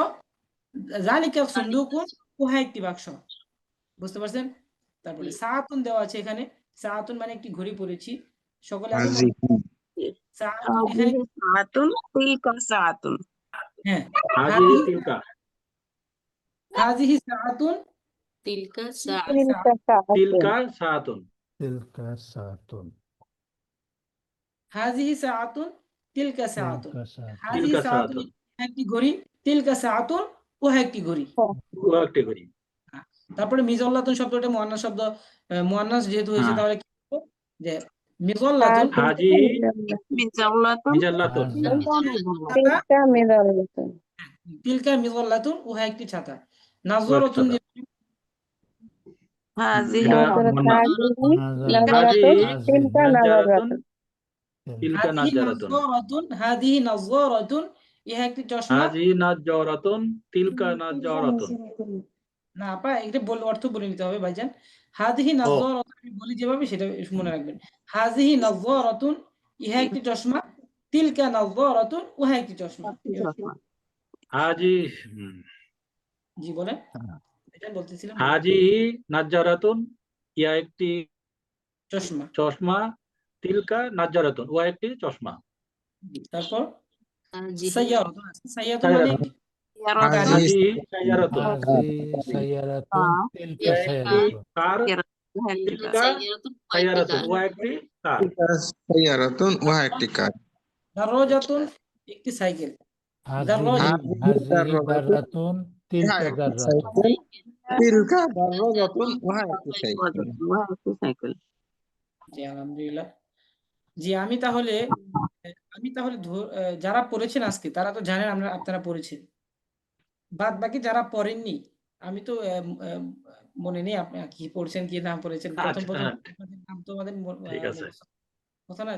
জালিকা সুন্দুকুন উহা একটি বাক্স। বুঝতে পারছেন? তারপরে সাআতুন দেওয়া আছে এখানে, সাআতুন মানে একটি ঘড়ি পড়েছি সকলে আগে হাজি সাআতুন এখানে সাআতুন তিলকা সাআতুন। হ্যাঁ হাজিহি তিলকা হাজিহি সাআতুন তিলকা তিলকা সাআতুন তিলকা সাআতুন হাজিহি সাআতুন তিলকা সাআতুন। তিলকা সাআতুন হাজিহি তিলকা সাআতুন সাআতুন একটি ঘড়ি, তিলকা সাআতুন উহা একটি ঘড়ি। ও একটি ঘড়ি। তারপরে মিজল্লাতুন শব্দটা মুয়ান্নাস শব্দ, মুয়ান্নাস যেহেতু হয়েছে হ্যাঁ। তাহলে কি করব, যে মিজল্লাতুন হাজি মিজাল্লাতুন মিজাল্লাতুন তিলকা মিজাল্লাতুন তিলকা মিজল্লাতুন উহা একটি ছাতা। ও একটি নাজরাতুন ছাতা। হাজিহি এটা নাজরাত মুয়ান্নাস। নাজরাতুন হাজি তিলকা নাজ্জারাতুন নাজরাতুন তিলকা নাজ্জারাতুন হাদিহি নাজরাতুন ইহা একটি চশমা। হাজি নাজ্জারাতুন তিলকা নাজ্জারাতুন। না আপা এটা অর্থ বলে নিতে হবে ভাইজান। হাদিহি ও নাজরাতুন আমি বলি যেভাবে সেটা মনে রাখবেন। হাদিহি নাজরাতুন ইহা একটি চশমা, তিলকা নাজরাতুন উহা একটি চশমা। হাজি জি বলেন, এটা বলতেছিলাম। হাজি নাজ্জারাতুন ইয়া একটি চশমা। চশমা, তিলকা নাজ্জারাতুন ও একটি চশমা। তারপর হাজিহি সাইয়ারাতুন আছে, সাইয়ারাতুন মানে একটি গাড়ি। হাজি সাইয়ারাতুন হাজি সাইয়ারাতুন তিলকা ইয়া একটি সাইয়ারাতুন কার, তিলকা সাইয়ারাতুন সাইয়ারাতুন ও একটি কার। সাইয়ারাতুন উহা একটি কার। দারজাতুন একটি সাইকেল। হাজিহি দাররাতুন ইহা তিলকা একটি দাররাতুন সাইকেল, তিলকা দারজাতুন উহা একটি সাইকেল। জি আলহামদুলিল্লাহ। জি আমি তাহলে যারা পড়েছেন আজকে তারা তো জানেন আপনারা পড়েছেন। বাদ বাকি যারা পড়েননি আমি তো মনে নেই আপনি কি পড়ছেন কি না পড়েছেন। প্রথম আচ্ছা, প্রথম আপনাদের নাম তো আমাদের ঠিক আছে। কথা না।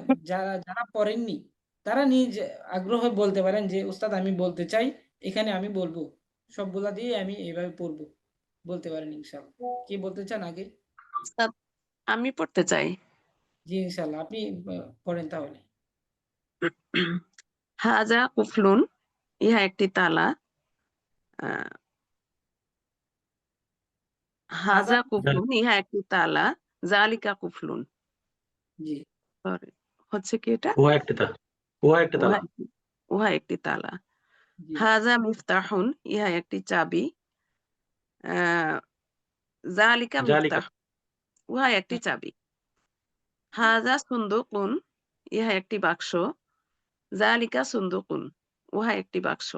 যারা পড়েননি তারা নিজ আগ্রহে বলতে পারেন যে উস্তাদ আমি বলতে চাই, এখানে আমি বলবো, সবগুলা দিয়ে আমি এইভাবে পড়বো, বলতে পারেন ইনশাআল্লাহ। কি বলতে চান আগে? উস্তাদ, আমি পড়তে চাই। জি ইনশাআল্লাহ আপনি পড়েন তাহলে। হাজা কুফলুন ইহা একটি তালা। আহ, হাজা কুফলুন ইহা একটি তালা, জালিকা কুফলুন। জি Sorry, হচ্ছে কি এটা? ও একটি তালা, ও একটি তালা। উহা একটি তালা। জি হাজা মিফতাহুন ইহা একটি চাবি। জালিকা জালিকা মিফতাহ উহা একটি চাবি। হাজা সুন্দুকুন ইহা একটি বাক্স। জালিকা সুন্দুকুন উহা একটি বাক্স।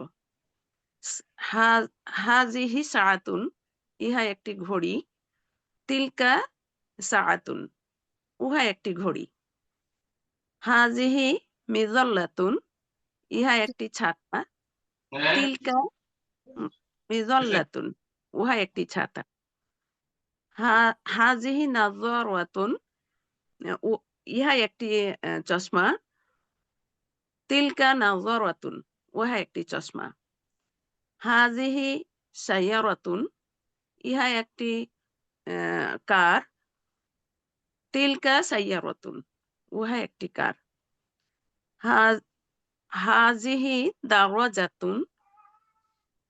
হাজিহি সাআতুন ইহা একটি ঘড়ি। তিলকা সাআতুন উহা একটি ঘড়ি। হাজিহি মিজাল্লাতুন ইহা একটি ছাতা। তিলকা মিজাল্লাতুন উহা একটি ছাতা। হাজিহি নাযরাতুন ইহা একটি চশমা। তিলকা নাযরাতুন উহা একটি চশমা। হাজিহি সাইয়ারাতুন ইহা একটি কার। তিলকা সাইয়ারাতুন উহা একটি কার। হাজিহি দারাজাতুন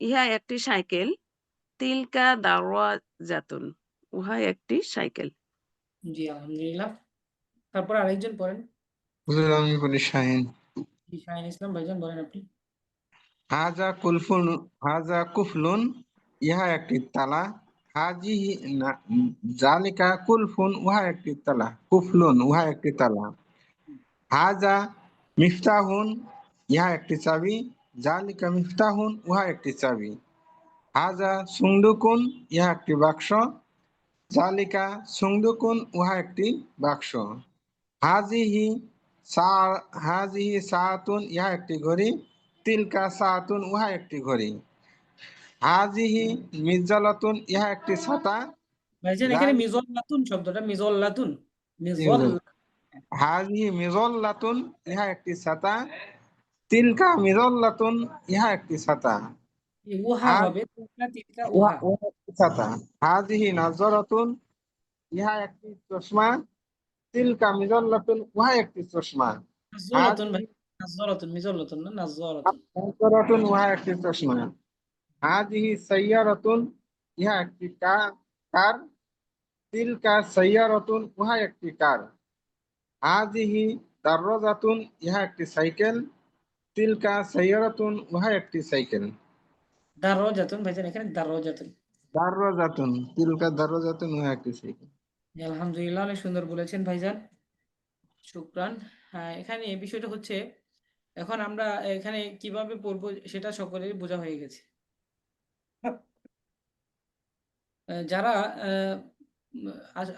ইহা একটি সাইকেল। তিলকা দারাজাতুন উহা একটি সাইকেল। জি আলহামদুলিল্লাহ। তারপর আরেকজন পড়েন। হুজুর আমি বলি শাহিন। জি শাহিন ইসলাম ভাইজান বলেন আপনি। হাজা কুফলুন ইহা একটি তালা। হাজিহি জালিকা কুলফুন উহা একটি তালা। কুফলুন উহা একটি তালা। হাজা মিফতাহুন ইহা একটি চাবি। জালিকা মিফতাহুন উহা একটি চাবি। হাজা সুন্দুকুন ইহা একটি বাক্স। জালিকা সুন্দুকুন উহা একটি বাক্স। হাজিহি হাজিহি সাআতুন ইহা একটি ঘড়ি। তিলকা সাআতুন উহা একটি ঘড়ি। হাজিহি মির্জালাতুন ইহা একটি ছাতা। ভাইজান এখানে মিজল্লাতুন শব্দটা মিজল্লাতুন মিজল হাজিহি মিজল্লাতুন ইহা একটি ছাতা। তিলকা মিজল্লাতুন ইহা একটি ছাতা। উহা হবে তিলকা উহা উহা একটি ছাতা। হাজিহি নাজরাতুন ইহা একটি চশমা। তিলকা মিজল্লাতুন উহা একটি চশমা। নাজরাতুন ভাই নাজরাতুন মিজল্লাতুন না নাজরাতুন। নাজরাতুন উহা একটি চশমা। হাজিহি সাইয়ারাতুন ইহা একটি কার। তিলকা সাইয়ারাতুন উহা একটি কার। হাজিহি দাররাজাতুন ইহা একটি সাইকেল। তিলকা সাইয়ারাতুন উহা একটি সাইকেল। দারজাতুন ভাইজান এখানে দারজাতুন। দাররাজাতুন তিলকা দাররাজাতুন উহা একটি সাইকেল। আলহামদুলিল্লাহ অনেক সুন্দর বলেছেন ভাইজান, শুকরান। হ্যাঁ, এখানে এই বিষয়টা হচ্ছে এখন আমরা এখানে কিভাবে পড়বো সেটা সকলেরই বোঝা হয়ে গেছে। যারা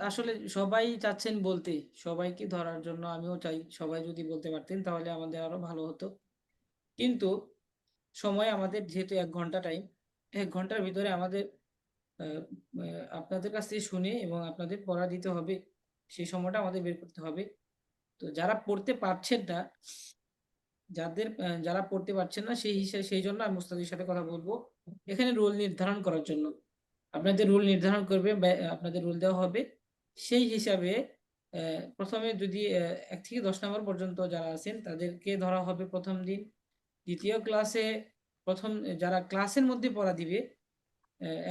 আসলে সবাই চাচ্ছেন বলতে, সবাইকে ধরার জন্য আমিও চাই সবাই যদি বলতে পারতেন তাহলে আমাদের আরো ভালো হতো। কিন্তু সময় আমাদের যেহেতু 1 ঘন্টা টাইম, 1 ঘন্টার ভিতরে আমাদের আপনাদের কাছ থেকে শুনে এবং আপনাদের পড়া দিতে হবে, সেই সময়টা আমাদের বের করতে হবে। তো যারা পড়তে পারছেন না, যারা পড়তে পারছেন না সেই জন্য আমি মুস্তাদের সাথে কথা বলবো এখানে রোল নির্ধারণ করার জন্য। আপনাদের রুল নির্ধারণ করবে, আপনাদের রুল দেওয়া হবে সেই হিসাবে প্রথমে যদি 1 থেকে 10 নম্বর পর্যন্ত যারা আছেন তাদেরকে ধরা হবে প্রথম দিন। দ্বিতীয় ক্লাসে প্রথম যারা ক্লাসের মধ্যে পড়া দিবে,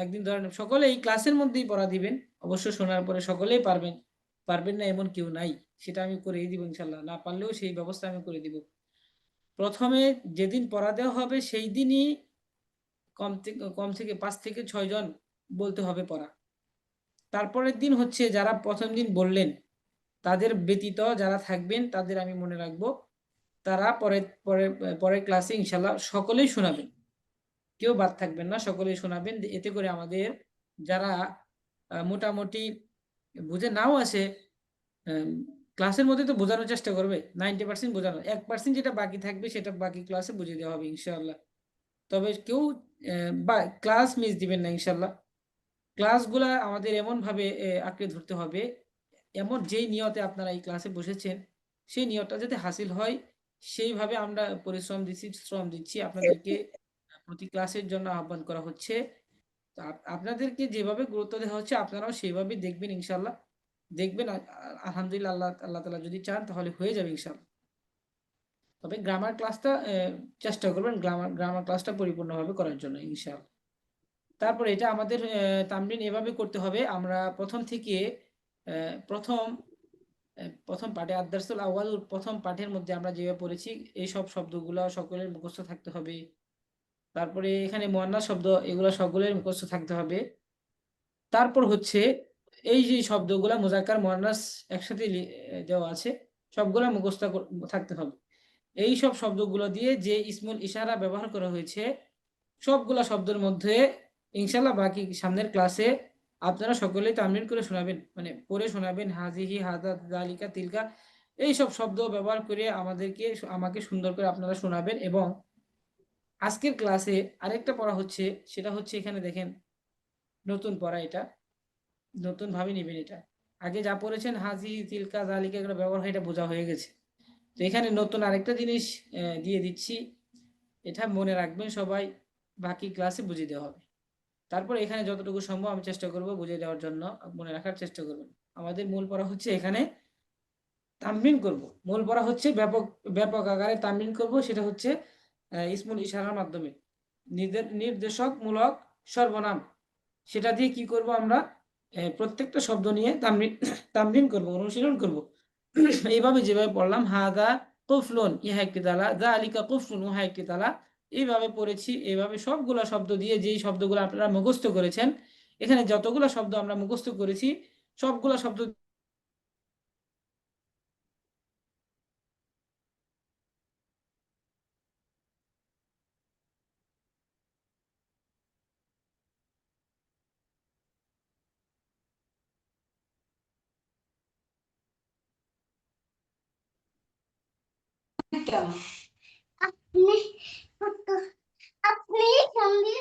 একদিন ধরেন সকলে এই ক্লাসের মধ্যেই পড়া দিবেন, অবশ্য শোনার পরে সকলেই পারবেন না এমন কেউ নাই, সেটা আমি করেই দিব ইনশাল্লাহ, না পারলেও সেই ব্যবস্থা আমি করে দিব। প্রথমে যেদিন পড়া দেওয়া হবে সেই দিনই কম থেকে 5 থেকে 6 জন বলতে হবে পড়া। তারপরের দিন হচ্ছে যারা প্রথম দিন বললেন তাদের ব্যতীত যারা থাকবেন তাদের আমি মনে রাখবো, তারা পরের ক্লাসে ইনশাল্লাহ সকলেই শোনাবেন, কেউ বাদ থাকবেন না, সকলেই শোনাবেন। এতে করে আমাদের যারা মোটামুটি বুঝে নাও আসে, ক্লাসের মধ্যে তো বোঝানোর চেষ্টা করবে, 90% বোঝানো, 1% যেটা বাকি থাকবে সেটা বাকি ক্লাসে বুঝিয়ে দেওয়া হবে ইনশাআল্লাহ। তবে কেউ ক্লাস মিস দিবেন না ইনশাল্লাহ। ক্লাসগুলা আমাদের এমন ভাবে আঁকড়ে ধরতে হবে, এমন যেই নিয়তে আপনারা এই ক্লাসে বসেছেন সেই নিয়তটা যাতে হাসিল হয় সেইভাবে আমরা পরিশ্রম দিচ্ছি, শ্রম দিচ্ছি, আপনাদেরকে প্রতি ক্লাসের জন্য আহ্বান করা হচ্ছে। তো আপনাদেরকে যেভাবে গুরুত্ব দেওয়া হচ্ছে আপনারাও সেইভাবে দেখবেন ইনশাল্লাহ, দেখবেন আলহামদুলিল্লাহ, আল্লাহ তাআলা যদি চান তাহলে হয়ে যাবে ইনশাল্লাহ। তবে গ্রামার ক্লাসটা চেষ্টা করবেন গ্রামার ক্লাসটা পরিপূর্ণভাবে করার জন্য ইনশাআল্লাহ। তারপরে এটা আমাদের তামরিন এভাবে করতে হবে। আমরা প্রথম থেকে প্রথম পাঠে আদ-দারসুল আউয়াল প্রথম পাঠের মধ্যে আমরা যেভাবে পড়েছি এই সব শব্দগুলো সকলের মুখস্থ থাকতে হবে। তারপরে এখানে মুয়ান্নাস শব্দ এগুলো সকলের মুখস্থ থাকতে হবে। তারপর হচ্ছে এই যে শব্দগুলা মুজাক্কার মুয়ান্নাস একসাথে দেওয়া আছে সবগুলা মুখস্থ থাকতে হবে। এই সব শব্দগুলো দিয়ে যে ইসমুল ইশারা ব্যবহার করা হয়েছে সবগুলা শব্দের মধ্যে ইনশাল্লাহ বাকি সামনের ক্লাসে আপনারা সকলেই তামরিন করে শোনাবেন, মানে পড়ে শোনাবেন। হাজিহি, হাদা, যালিকা, তিলকা এই সব শব্দ ব্যবহার করে আমাকে সুন্দর করে আপনারা শোনাবেন। এবং আজকের ক্লাসে আরেকটা পড়া হচ্ছে, সেটা হচ্ছে এখানে দেখেন নতুন পড়া, এটা নতুন ভাবে নেবেন। এটা আগে যা পড়েছেন হাজি, তিলকা, যালিকা এগুলো ব্যবহার হয় এটা বোঝা হয়ে গেছে। তো এখানে নতুন আরেকটা জিনিস দিয়ে দিচ্ছি, এটা মনে রাখবেন সবাই, বাকি ক্লাসে বুঝিয়ে দেওয়া হবে। তারপর এখানে যতটুকু সম্ভব আমি চেষ্টা করব বুঝিয়ে দেওয়ার জন্য, মনে রাখার চেষ্টা করবেন। আমাদের মূল পড়া হচ্ছে এখানে তামরিন করব, মূল পড়া হচ্ছে ব্যাপক ব্যাপক আকারে তামরিন করব, সেটা হচ্ছে ইসমুল ইশারার মাধ্যমে নির্দেশকমূলক সর্বনাম, সেটা দিয়ে কি করব আমরা প্রত্যেকটা শব্দ নিয়ে তামরিন করব, অনুশীলন করব। এইভাবে যেভাবে পড়লাম হাদা কুফলুন ইহা একটি তালা, যালিকা কুফলুন উহা একটি তালা, এইভাবে পড়েছি। এইভাবে সবগুলা শব্দ দিয়ে যেই শব্দগুলো আপনারা মুখস্থ করেছেন, এখানে যতগুলো শব্দ আমরা মুখস্থ করেছি সবগুলা শব্দ আপনি আপনি সঙ্গে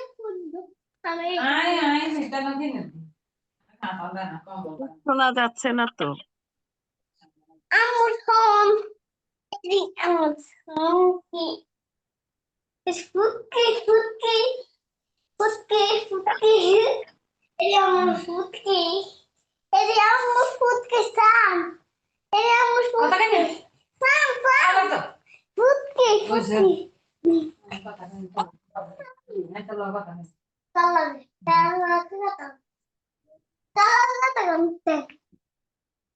আমি শোনা যাচ্ছে না তো। আমুল হম আমুল হম ফুটকি ফুটকি ফুটকি ফুটকি এই আমুল ফুটকি এই আমুল ফুটকি সাম এই আমুল ফুটকি সাম সাম ফুটকি ফুটকি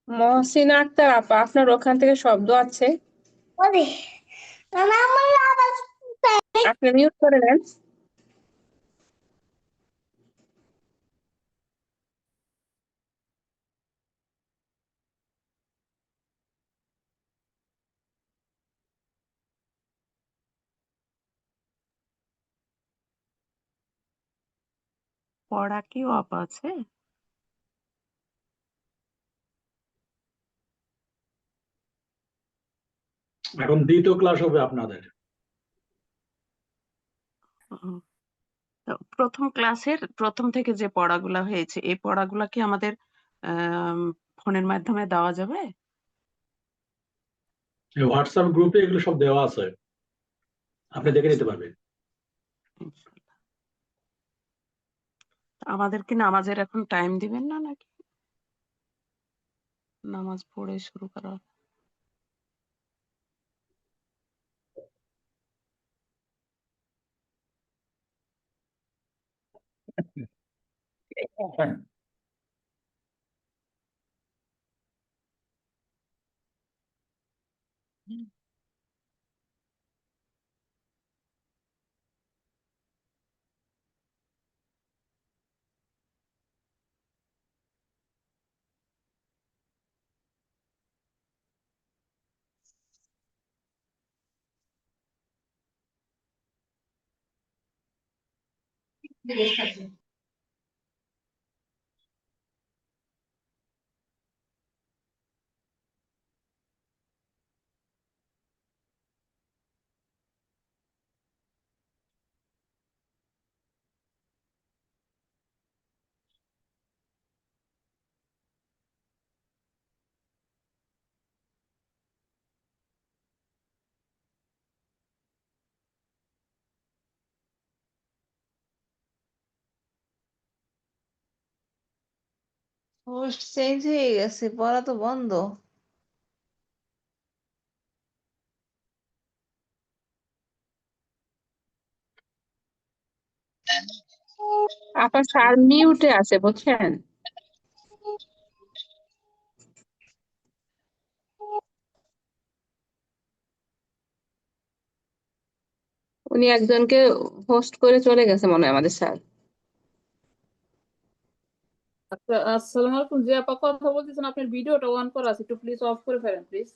মহসিনা আক্তার আপা, আপনার ওখান থেকে শব্দ আছে, আপনি মিউট করে নেন। পড়া কি অপ আছে? এখন দ্বিতীয় ক্লাস হবে আপনাদের। উম, তো প্রথম ক্লাসের প্রথম থেকে যে পড়াগুলা হয়েছে এই পড়াগুলা কি আমাদের ফোনের মাধ্যমে দেওয়া যাবে? হোয়াটসঅ্যাপ গ্রুপে এগুলো সব দেওয়া আছে, আপনি দেখে নিতে পারবেন। ইনশাল্লাহ। আমাদের কি নামাজের এখন টাইম দিবেন না নাকি নামাজ পড়ে শুরু করা হবে? হোস্ট চেঞ্জ হয়ে গেছে, পড়া তো বন্ধ। আপা স্যার মিউটে আছে, বুঝছেন? উনি একজনকে হোস্ট করে চলে গেছে মনে হয় আমাদের স্যার। আচ্ছা, আসসালামু আলাইকুম। যে আপা কথা বলতেছেন আপনার ভিডিওটা অন করা আছে, একটু প্লিজ অফ করে ফেলেন প্লিজ।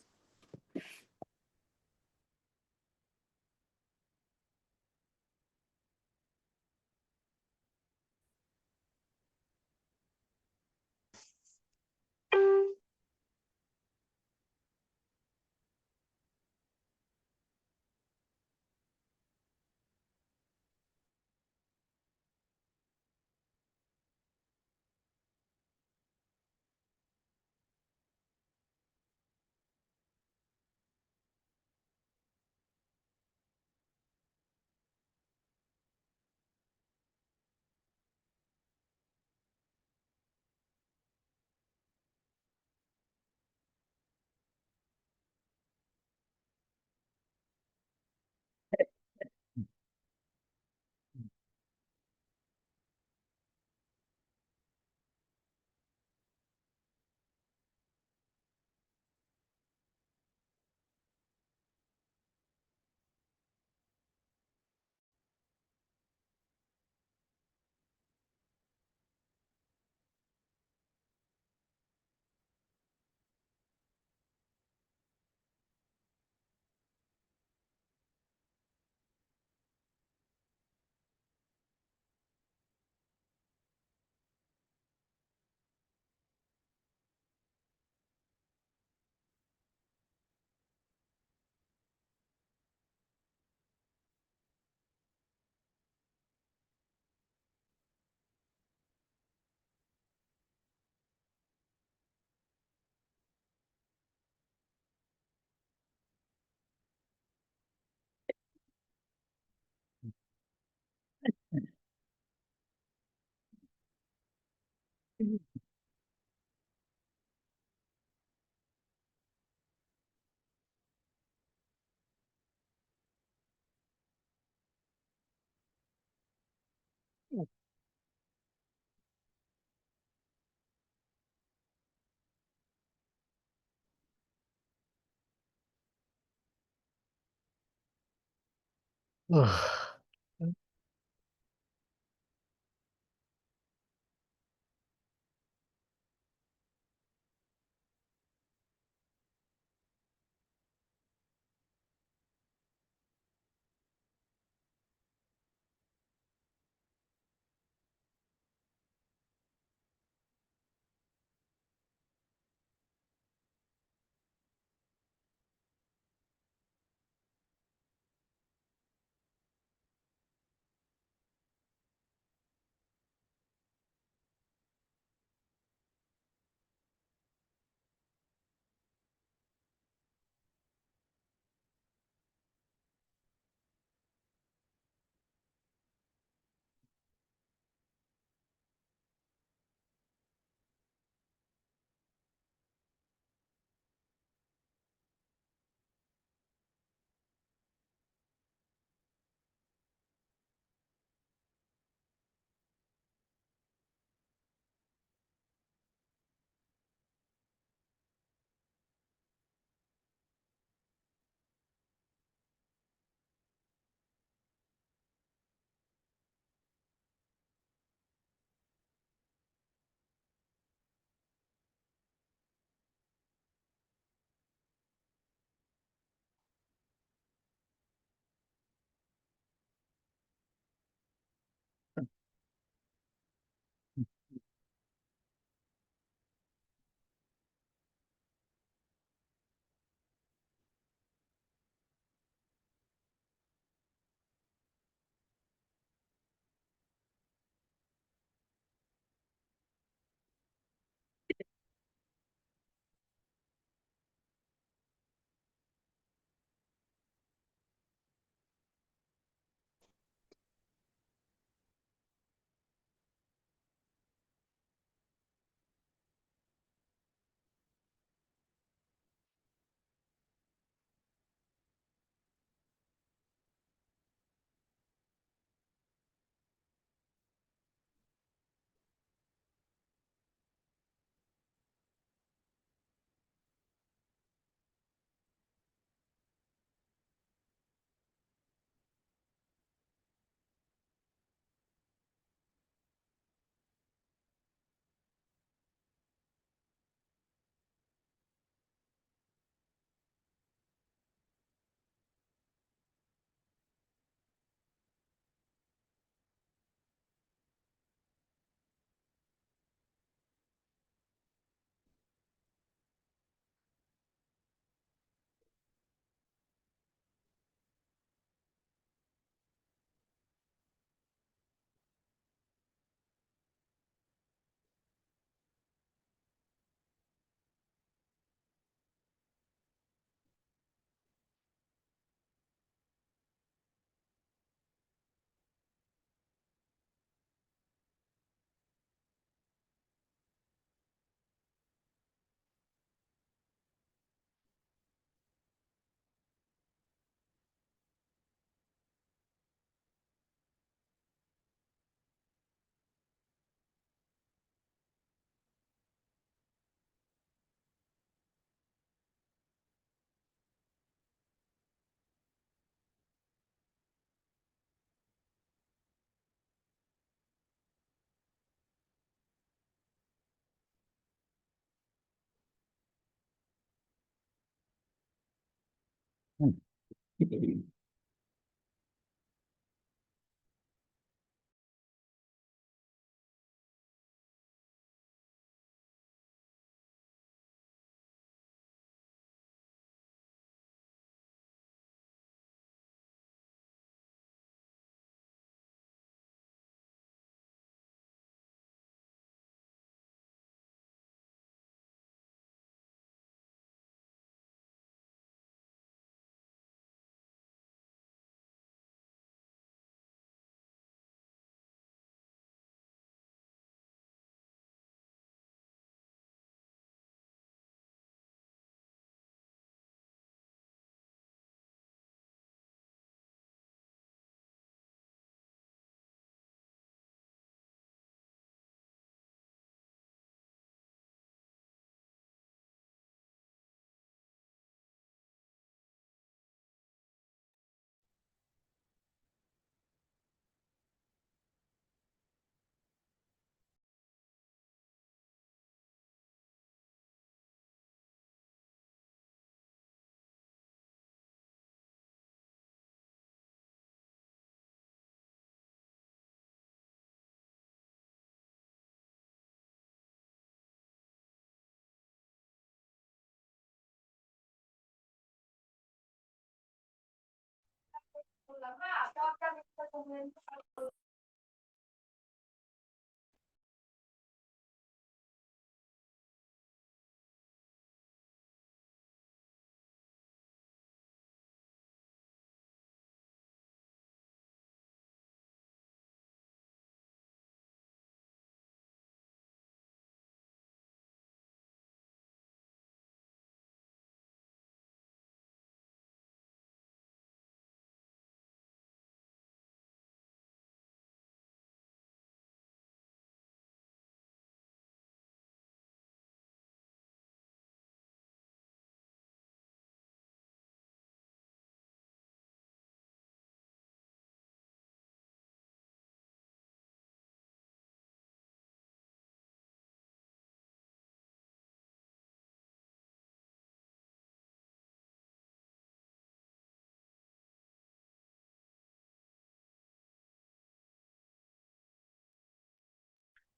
হুম।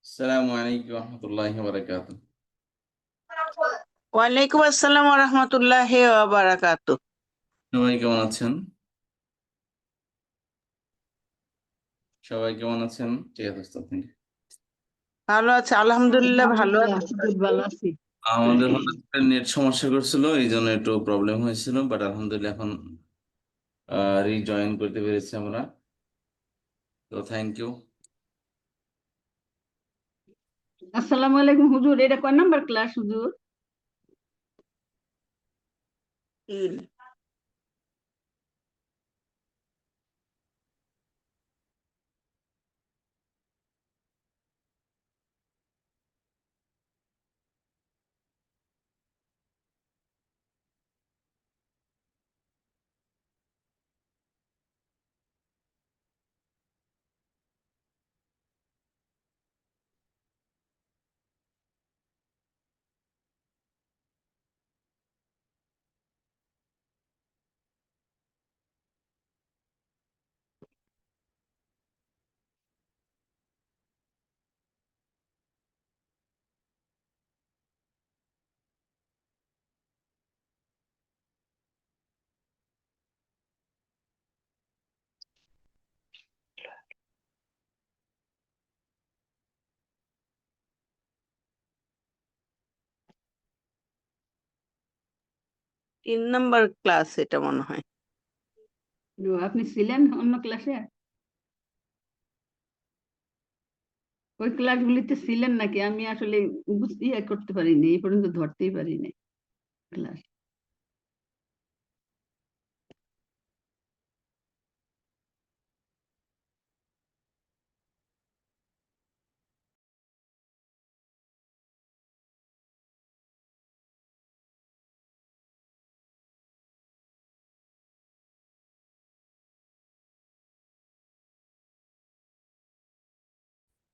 আসসালামু আলাইকুম রহমতুল্লাহি ওয়া বারাকাতুহু। ওয়ালাইকুম আসসালাম ওয়া রাহমাতুল্লাহি ওয়া বারাকাতুহু। সবাই কেমন আছেন? সবাই কেমন আছেন? ঠিক আছে ওস্তাদ, thank you. ভালো আছে, আলহামদুলিল্লাহ ভালো আছি। ভালো আছি। আমাদের হঠাৎ করে নেট সমস্যা করছিল, এই জন্য একটু প্রবলেম হয়েছিল, বাট আলহামদুলিল্লাহ এখন রিজয়েন করতে পেরেছি আমরা, তো থ্যাংক ইউ। আসসালামু আলাইকুম হুজুর, এটা কয় নাম্বার ক্লাস হুজুর? তিন নাম্বার ক্লাস এটা মনে হয়। আপনি ছিলেন অন্য ক্লাসে? ওই ক্লাসগুলিতে ছিলেন নাকি? আমি আসলে ইয়ে করতে পারিনি, এই পর্যন্ত ধরতেই পারিনি ক্লাস।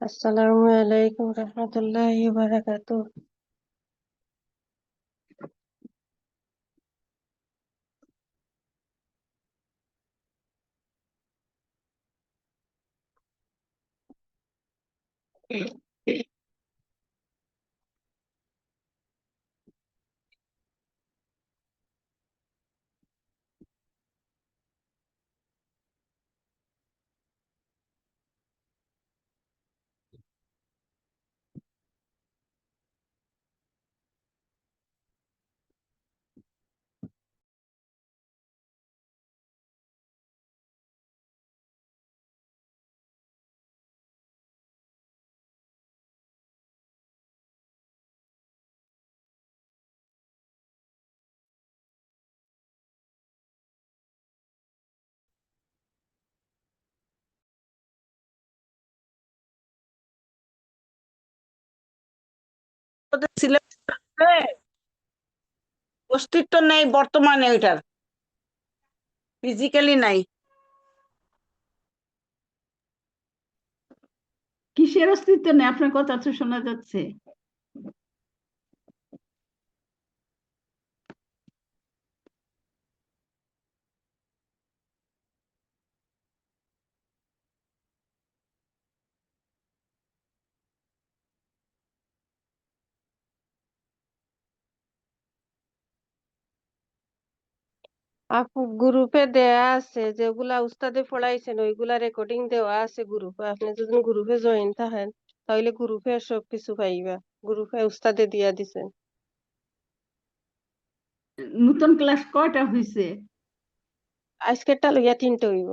আসসালামু আলাইকুম রহমতুল্লাহি ওয়া বারাকাতুহু। ওদের সিলেবাসে অস্তিত্ব নেই বর্তমানে, ওইটার ফিজিক্যালি নাই। কিসের অস্তিত্ব নেই? আপনার কথা তো শোনা যাচ্ছে। আপু গ্রুপে দেয়া আছে যেগুলা উস্তাদে পড়াইছেন ওইগুলা রেকর্ডিং দেওয়া আছে গ্রুপে। আপনি যদি গ্রুপে জয়েন থাকেন তাহলে গ্রুপে সবকিছু পাইবা। গ্রুপে উস্তাদে দিয়া দিছেন। নতুন ক্লাস কয়টা হয়েছে? আজকেরটা লইয়া 3টে হইব।